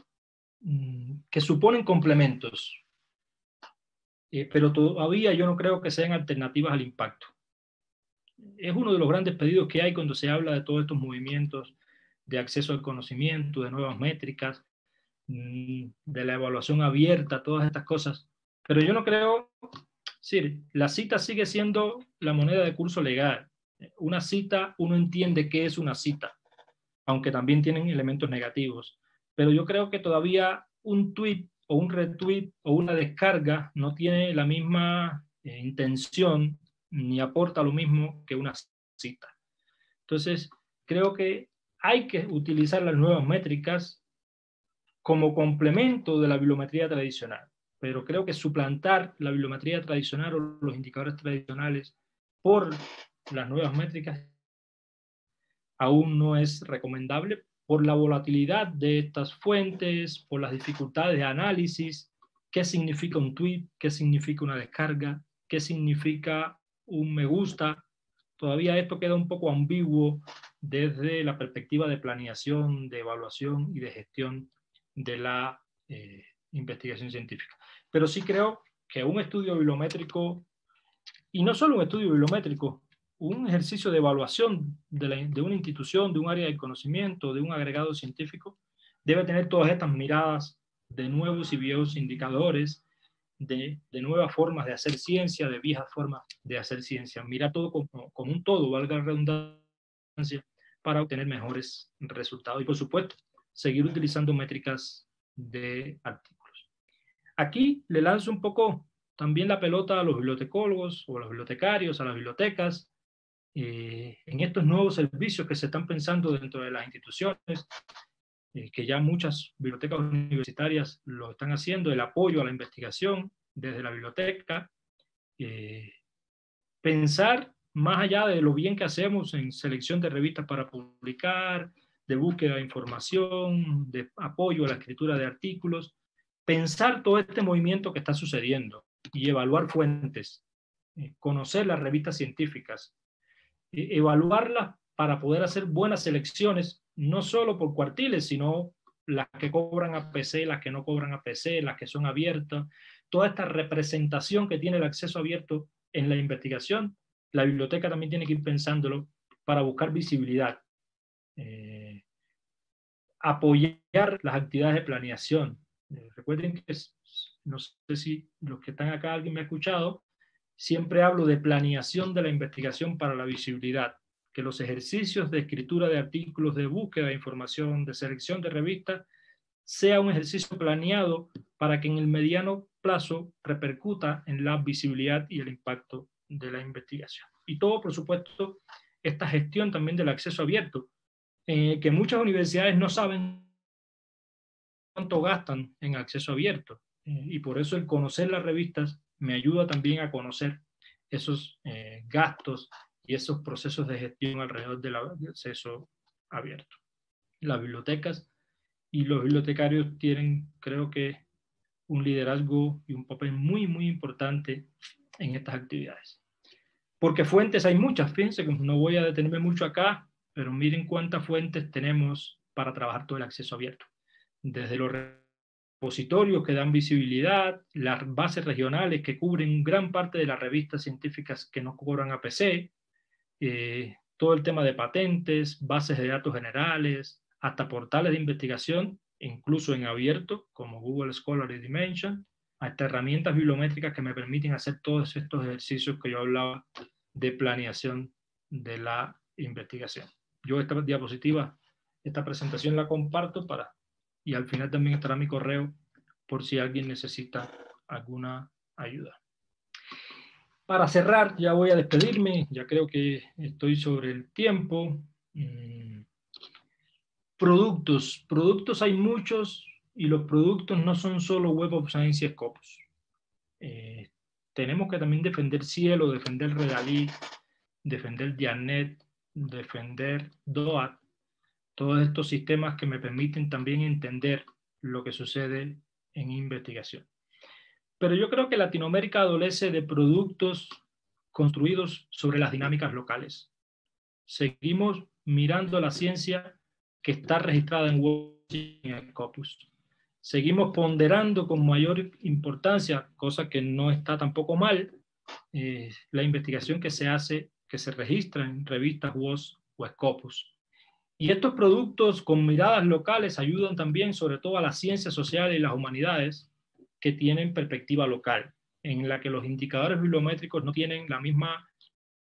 que suponen complementos, pero todavía yo no creo que sean alternativas al impacto. Es uno de los grandes pedidos que hay cuando se habla de todos estos movimientos de acceso al conocimiento, de nuevas métricas, de la evaluación abierta, todas estas cosas. Pero yo no creo, sí, la cita sigue siendo la moneda de curso legal. Una cita, uno entiende qué es una cita, aunque también tienen elementos negativos. Pero yo creo que todavía un tweet o un retweet o una descarga no tiene la misma intención ni aporta lo mismo que una cita. Entonces, creo que hay que utilizar las nuevas métricas como complemento de la bibliometría tradicional, pero creo que suplantar la bibliometría tradicional o los indicadores tradicionales por las nuevas métricas aún no es recomendable por la volatilidad de estas fuentes, por las dificultades de análisis, qué significa un tweet, qué significa una descarga, qué significa un me gusta. Todavía esto queda un poco ambiguo desde la perspectiva de planeación, de evaluación y de gestión de la investigación científica. Pero sí creo que un estudio bibliométrico, y no solo un estudio bibliométrico, un ejercicio de evaluación de una institución, de un área de conocimiento, de un agregado científico, debe tener todas estas miradas de nuevos y viejos indicadores, de nuevas formas de hacer ciencia, de viejas formas de hacer ciencia. Mira todo como un todo, valga la redundancia, para obtener mejores resultados. Y por supuesto, seguir utilizando métricas de artículos. Aquí le lanzo un poco también la pelota a los bibliotecólogos o a los bibliotecarios, a las bibliotecas, en estos nuevos servicios que se están pensando dentro de las instituciones, que ya muchas bibliotecas universitarias lo están haciendo, el apoyo a la investigación desde la biblioteca, pensar más allá de lo bien que hacemos en selección de revistas para publicar, de búsqueda de información, de apoyo a la escritura de artículos, pensar todo este movimiento que está sucediendo y evaluar fuentes, conocer las revistas científicas, evaluarlas para poder hacer buenas selecciones, no solo por cuartiles, sino las que cobran APC, las que no cobran APC, las que son abiertas, toda esta representación que tiene el acceso abierto en la investigación, la biblioteca también tiene que ir pensándolo para buscar visibilidad. apoyar las actividades de planeación. Recuerden que, no sé si los que están acá alguien me ha escuchado, siempre hablo de planeación de la investigación para la visibilidad, que los ejercicios de escritura de artículos, de búsqueda de información, de selección de revistas, sea un ejercicio planeado para que en el mediano plazo repercuta en la visibilidad y el impacto de la investigación. Y todo, por supuesto, esta gestión también del acceso abierto, que muchas universidades no saben cuánto gastan en acceso abierto, y por eso el conocer las revistas me ayuda también a conocer esos gastos y esos procesos de gestión alrededor del acceso abierto. Las bibliotecas y los bibliotecarios tienen, creo que, un liderazgo y un papel muy, muy importante en estas actividades. Porque fuentes hay muchas, fíjense que no voy a detenerme mucho acá, pero miren cuántas fuentes tenemos para trabajar todo el acceso abierto. Desde los repositorios que dan visibilidad, las bases regionales que cubren gran parte de las revistas científicas que no cobran APC, todo el tema de patentes, bases de datos generales, hasta portales de investigación, incluso en abierto, como Google Scholar y Dimension, hasta herramientas bibliométricas que me permiten hacer todos estos ejercicios que yo hablaba de planeación de la investigación. Yo esta diapositiva, esta presentación la comparto y al final también estará mi correo por si alguien necesita alguna ayuda. Para cerrar, ya voy a despedirme, ya creo que estoy sobre el tiempo. Productos hay muchos, y los productos no son solo Web of Science y Scopus. Tenemos que también defender Cielo, defender Redalí, defender Dianet, defender DOAT, todos estos sistemas que me permiten también entender lo que sucede en investigación. Pero yo creo que Latinoamérica adolece de productos construidos sobre las dinámicas locales. Seguimos mirando la ciencia que está registrada en Washington y en Scopus. Seguimos ponderando con mayor importancia, cosa que no está tampoco mal, la investigación que se hace, que se registra en revistas WOS o Scopus. Y estos productos con miradas locales ayudan también sobre todo a las ciencias sociales y las humanidades que tienen perspectiva local, en la que los indicadores bibliométricos no tienen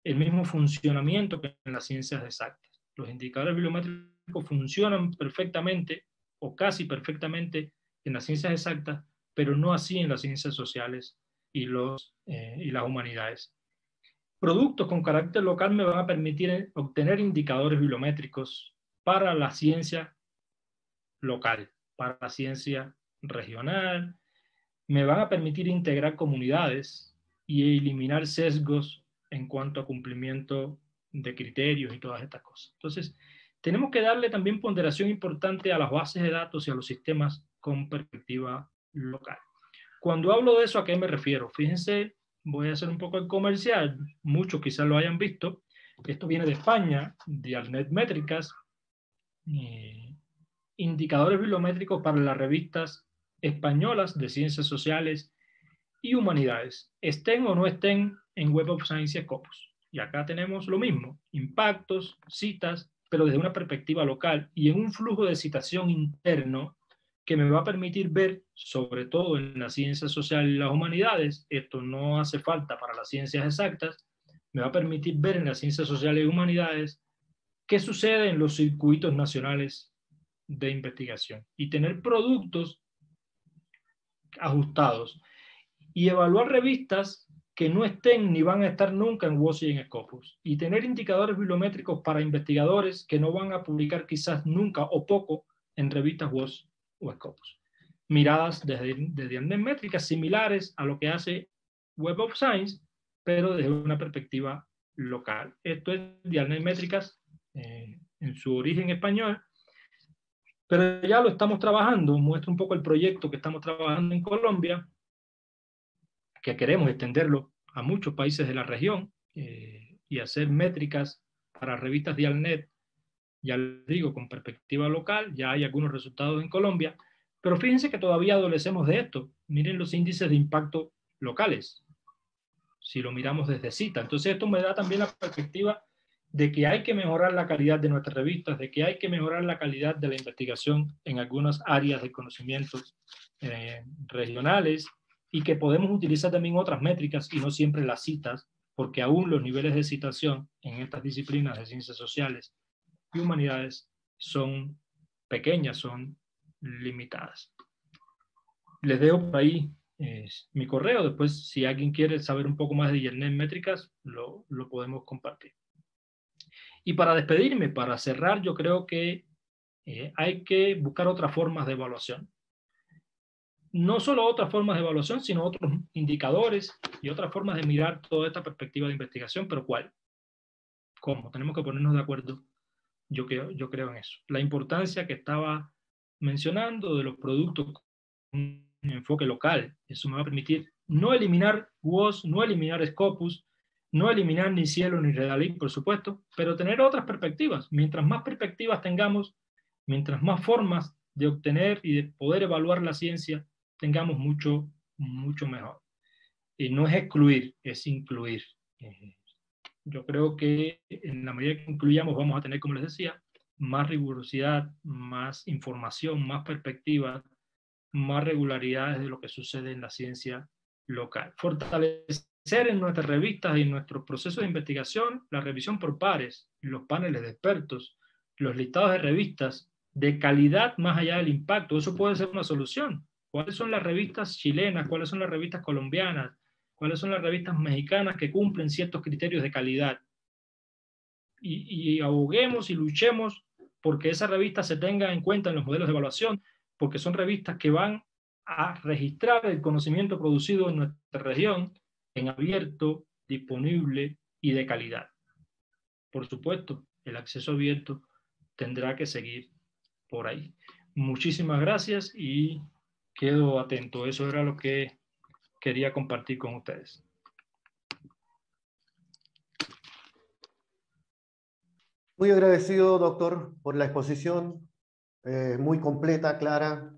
el mismo funcionamiento que en las ciencias exactas. Los indicadores bibliométricos funcionan perfectamente o casi perfectamente en las ciencias exactas, pero no así en las ciencias sociales y las humanidades. Productos con carácter local me van a permitir obtener indicadores bibliométricos para la ciencia local, para la ciencia regional, me van a permitir integrar comunidades y eliminar sesgos en cuanto a cumplimiento de criterios y todas estas cosas. Entonces, tenemos que darle también ponderación importante a las bases de datos y a los sistemas con perspectiva local. Cuando hablo de eso, ¿a qué me refiero? Fíjense, voy a hacer un poco el comercial, muchos quizás lo hayan visto. Esto viene de España, de Alnet Métricas, indicadores bibliométricos para las revistas españolas de ciencias sociales y humanidades, estén o no estén en Web of Science y Scopus. Y acá tenemos lo mismo, impactos, citas, pero desde una perspectiva local y en un flujo de citación interno que me va a permitir ver, sobre todo en las ciencias sociales y las humanidades, esto no hace falta para las ciencias exactas, me va a permitir ver en las ciencias sociales y humanidades qué sucede en los circuitos nacionales de investigación y tener productos ajustados y evaluar revistas que no estén ni van a estar nunca en WOS y en Scopus y tener indicadores bibliométricos para investigadores que no van a publicar quizás nunca o poco en revistas WOS o Scopus. Miradas desde Alnet Métricas similares a lo que hace Web of Science, pero desde una perspectiva local. Esto es de Alnet Métricas en su origen español, pero ya lo estamos trabajando. Muestra un poco el proyecto que estamos trabajando en Colombia, que queremos extenderlo a muchos países de la región y hacer métricas para revistas de Alnet, ya les digo, con perspectiva local. Ya hay algunos resultados en Colombia, pero fíjense que todavía adolecemos de esto. Miren los índices de impacto locales, si lo miramos desde CITA. Entonces esto me da también la perspectiva de que hay que mejorar la calidad de nuestras revistas, de que hay que mejorar la calidad de la investigación en algunas áreas de conocimientos regionales, y que podemos utilizar también otras métricas y no siempre las citas, porque aún los niveles de citación en estas disciplinas de ciencias sociales y humanidades son pequeñas, son limitadas. Les dejo por ahí mi correo. Después, si alguien quiere saber un poco más de Yernet Métricas, lo podemos compartir. Y para despedirme, para cerrar, yo creo que hay que buscar otras formas de evaluación. No solo otras formas de evaluación, sino otros indicadores y otras formas de mirar toda esta perspectiva de investigación, pero ¿cuál? ¿Cómo? Tenemos que ponernos de acuerdo. Yo creo en eso. La importancia que estaba mencionando de los productos con un enfoque local. Eso me va a permitir no eliminar WOS, no eliminar Scopus, no eliminar ni Cielo ni Redalink, por supuesto, pero tener otras perspectivas. Mientras más perspectivas tengamos, mientras más formas de obtener y de poder evaluar la ciencia tengamos, mucho mejor. Y no es excluir, es incluir. Yo creo que en la medida que incluyamos vamos a tener, como les decía, más rigurosidad, más información, más perspectivas, más regularidades de lo que sucede en la ciencia local. Fortalecer en nuestras revistas y en nuestros procesos de investigación la revisión por pares, los paneles de expertos, los listados de revistas de calidad más allá del impacto. Eso puede ser una solución. ¿Cuáles son las revistas chilenas? ¿Cuáles son las revistas colombianas? ¿Cuáles son las revistas mexicanas que cumplen ciertos criterios de calidad? Y aboguemos y luchemos porque esa revista se tenga en cuenta en los modelos de evaluación, porque son revistas que van a registrar el conocimiento producido en nuestra región en abierto, disponible y de calidad. Por supuesto, el acceso abierto tendrá que seguir por ahí. Muchísimas gracias y quedo atento. Eso era lo que quería compartir con ustedes. Muy agradecido, doctor, por la exposición, muy completa, clara.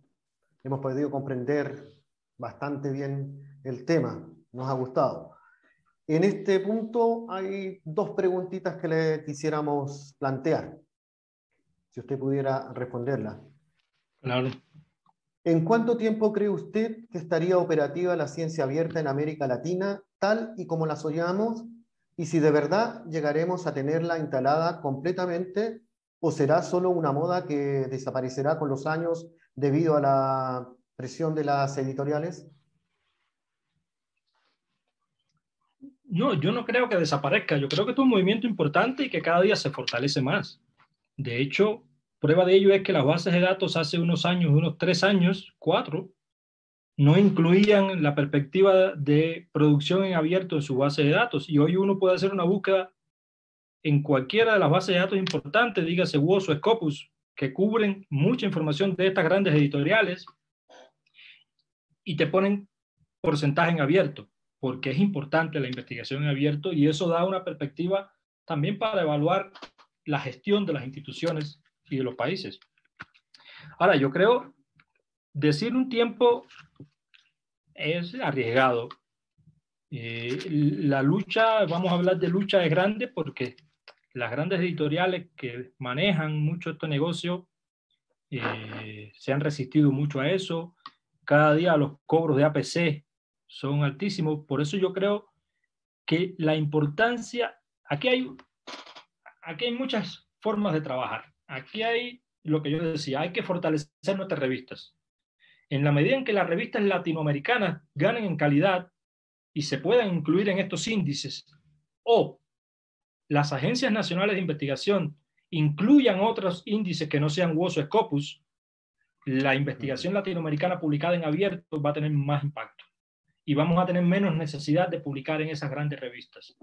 Hemos podido comprender bastante bien el tema, nos ha gustado. En este punto hay dos preguntitas que le quisiéramos plantear, si usted pudiera responderla. Claro. ¿En cuánto tiempo cree usted que estaría operativa la ciencia abierta en América Latina, tal y como la soñamos? Y si de verdad llegaremos a tenerla instalada completamente, ¿o será solo una moda que desaparecerá con los años debido a la presión de las editoriales? No, yo no creo que desaparezca. Yo creo que es un movimiento importante y que cada día se fortalece más. De hecho, prueba de ello es que las bases de datos hace unos años, unos 3 años, 4, no incluían la perspectiva de producción en abierto en su base de datos. Y hoy uno puede hacer una búsqueda en cualquiera de las bases de datos importantes, dígase WOS o Scopus, que cubren mucha información de estas grandes editoriales y te ponen porcentaje en abierto, porque es importante la investigación en abierto y eso da una perspectiva también para evaluar la gestión de las instituciones y de los países. Ahora, yo creo, decir un tiempo es arriesgado. La lucha, vamos a hablar de lucha, es grande porque las grandes editoriales que manejan mucho este negocio se han resistido mucho a eso. Cada día los cobros de APC son altísimos. Por eso yo creo que la importancia, aquí hay muchas formas de trabajar. Aquí hay lo que yo decía, hay que fortalecer nuestras revistas. En la medida en que las revistas latinoamericanas ganen en calidad y se puedan incluir en estos índices, o las agencias nacionales de investigación incluyan otros índices que no sean WOS o Scopus, la investigación latinoamericana publicada en abierto va a tener más impacto y vamos a tener menos necesidad de publicar en esas grandes revistas.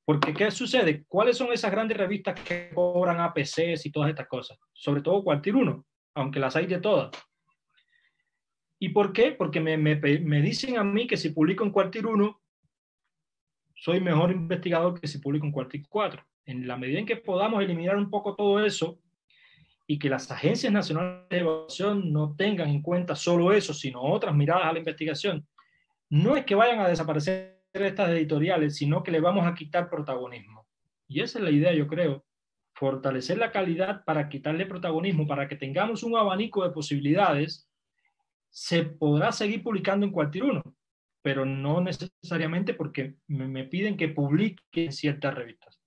Porque, ¿qué sucede? ¿Cuáles son esas grandes revistas que cobran APCs y todas estas cosas? Sobre todo Quartil 1, aunque las hay de todas. ¿Y por qué? Porque me dicen a mí que si publico en Quartil 1, soy mejor investigador que si publico en Quartil 4. En la medida en que podamos eliminar un poco todo eso y que las agencias nacionales de evaluación no tengan en cuenta solo eso, sino otras miradas a la investigación, no es que vayan a desaparecer estas editoriales, sino que le vamos a quitar protagonismo. Y esa es la idea, yo creo. Fortalecer la calidad para quitarle protagonismo, para que tengamos un abanico de posibilidades. Se podrá seguir publicando en cualquier uno, pero no necesariamente porque me piden que publique en ciertas revistas.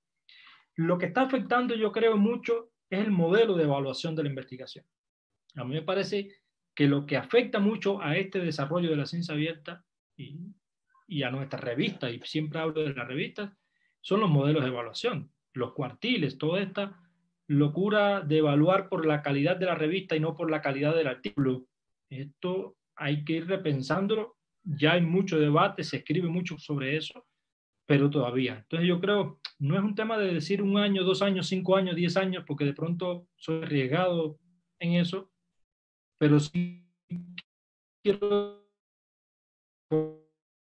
Lo que está afectando, yo creo, mucho es el modelo de evaluación de la investigación. A mí me parece que lo que afecta mucho a este desarrollo de la ciencia abierta y a nuestra revista, y siempre hablo de las revistas, son los modelos de evaluación, los cuartiles, toda esta locura de evaluar por la calidad de la revista y no por la calidad del artículo. Esto hay que ir repensándolo, ya hay mucho debate, se escribe mucho sobre eso, pero todavía. Entonces yo creo, no es un tema de decir 1 año, 2 años, 5 años, 10 años, porque de pronto soy arriesgado en eso, pero sí quiero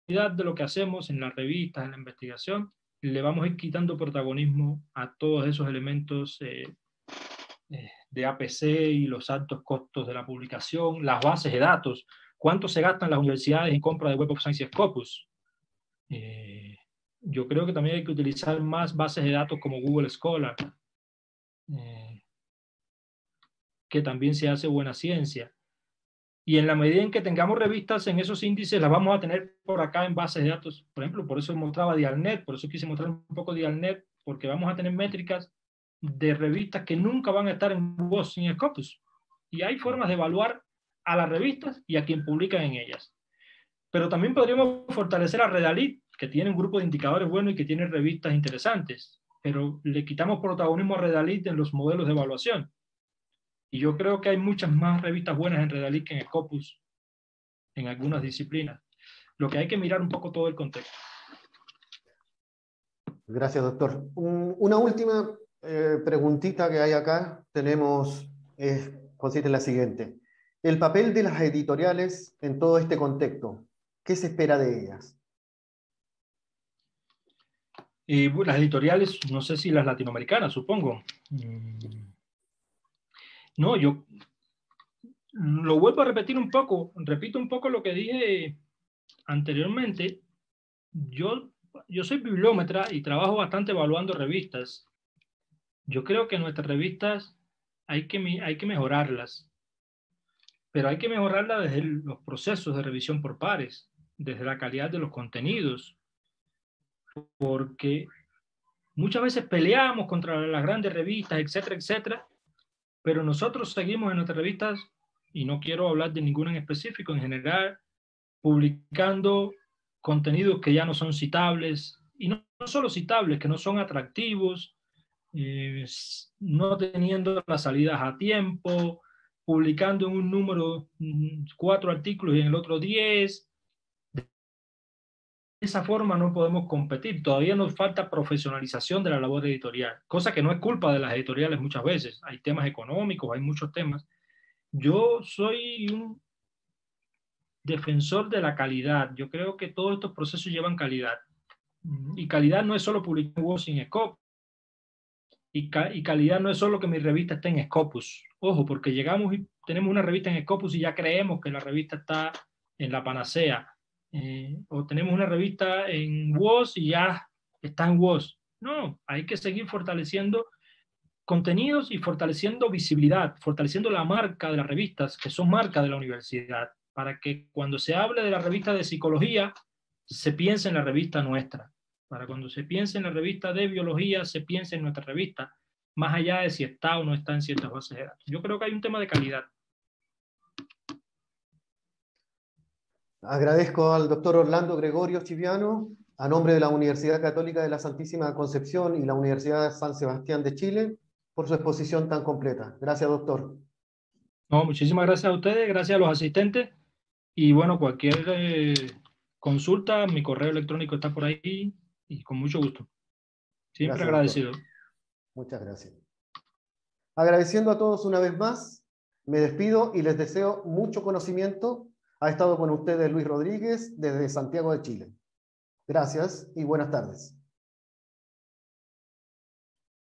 de lo que hacemos en las revistas, en la investigación, le vamos a ir quitando protagonismo a todos esos elementos de APC y los altos costos de la publicación, las bases de datos, cuánto se gastan las universidades en compra de Web of Science y Scopus. Yo creo que también hay que utilizar más bases de datos como Google Scholar, que también se hace buena ciencia. Y en la medida en que tengamos revistas en esos índices, las vamos a tener por acá en bases de datos. Por ejemplo, por eso mostraba Dialnet, por eso quise mostrar un poco Dialnet, porque vamos a tener métricas de revistas que nunca van a estar en WOS sin Scopus. Y hay formas de evaluar a las revistas y a quien publican en ellas. Pero también podríamos fortalecer a Redalit, que tiene un grupo de indicadores buenos y que tiene revistas interesantes. Pero le quitamos protagonismo a Redalit en los modelos de evaluación. Y yo creo que hay muchas más revistas buenas en Redalit que en Scopus, en algunas disciplinas. Lo que hay que mirar un poco todo el contexto. Gracias, doctor. Una última preguntita que hay acá consiste en la siguiente. El papel de las editoriales en todo este contexto, ¿qué se espera de ellas? Las editoriales, no sé si las latinoamericanas, supongo. No, yo lo vuelvo a repetir un poco, repito un poco lo que dije anteriormente. Yo soy bibliómetra y trabajo bastante evaluando revistas. Yo creo que nuestras revistas hay que mejorarlas, pero hay que mejorarlas desde los procesos de revisión por pares, desde la calidad de los contenidos, porque muchas veces peleamos contra las grandes revistas, etcétera, etcétera, pero nosotros seguimos en nuestras revistas, y no quiero hablar de ninguna en específico, en general, publicando contenidos que ya no son citables, y no solo citables, que no son atractivos, no teniendo las salidas a tiempo, publicando en un número 4 artículos y en el otro 10. De esa forma no podemos competir. Todavía nos falta profesionalización de la labor editorial, cosa que no es culpa de las editoriales muchas veces. Hay temas económicos, hay muchos temas. Yo soy un defensor de la calidad. Yo creo que todos estos procesos llevan calidad. Y calidad no es solo publicar en Scopus. Y calidad no es solo que mi revista esté en Scopus. Ojo, porque llegamos y tenemos una revista en Scopus y ya creemos que la revista está en la panacea. O tenemos una revista en WOS y ya está en WOS. No, hay que seguir fortaleciendo contenidos y fortaleciendo visibilidad, fortaleciendo la marca de las revistas, que son marca de la universidad, para que cuando se hable de la revista de psicología, se piense en la revista nuestra. Para cuando se piense en la revista de biología, se piense en nuestra revista, más allá de si está o no está en ciertas bases de datos. Yo creo que hay un tema de calidad. Agradezco al doctor Orlando Gregorio Chiviano, a nombre de la Universidad Católica de la Santísima Concepción y la Universidad San Sebastián de Chile, por su exposición tan completa. Gracias, doctor. No, muchísimas gracias a ustedes, gracias a los asistentes. Y bueno, cualquier consulta, mi correo electrónico está por ahí y con mucho gusto. Siempre Gracias, agradecido. doctor. Muchas gracias. Agradeciendo a todos una vez más, me despido y les deseo mucho conocimiento. Ha estado con ustedes Luis Rodríguez desde Santiago de Chile. Gracias y buenas tardes.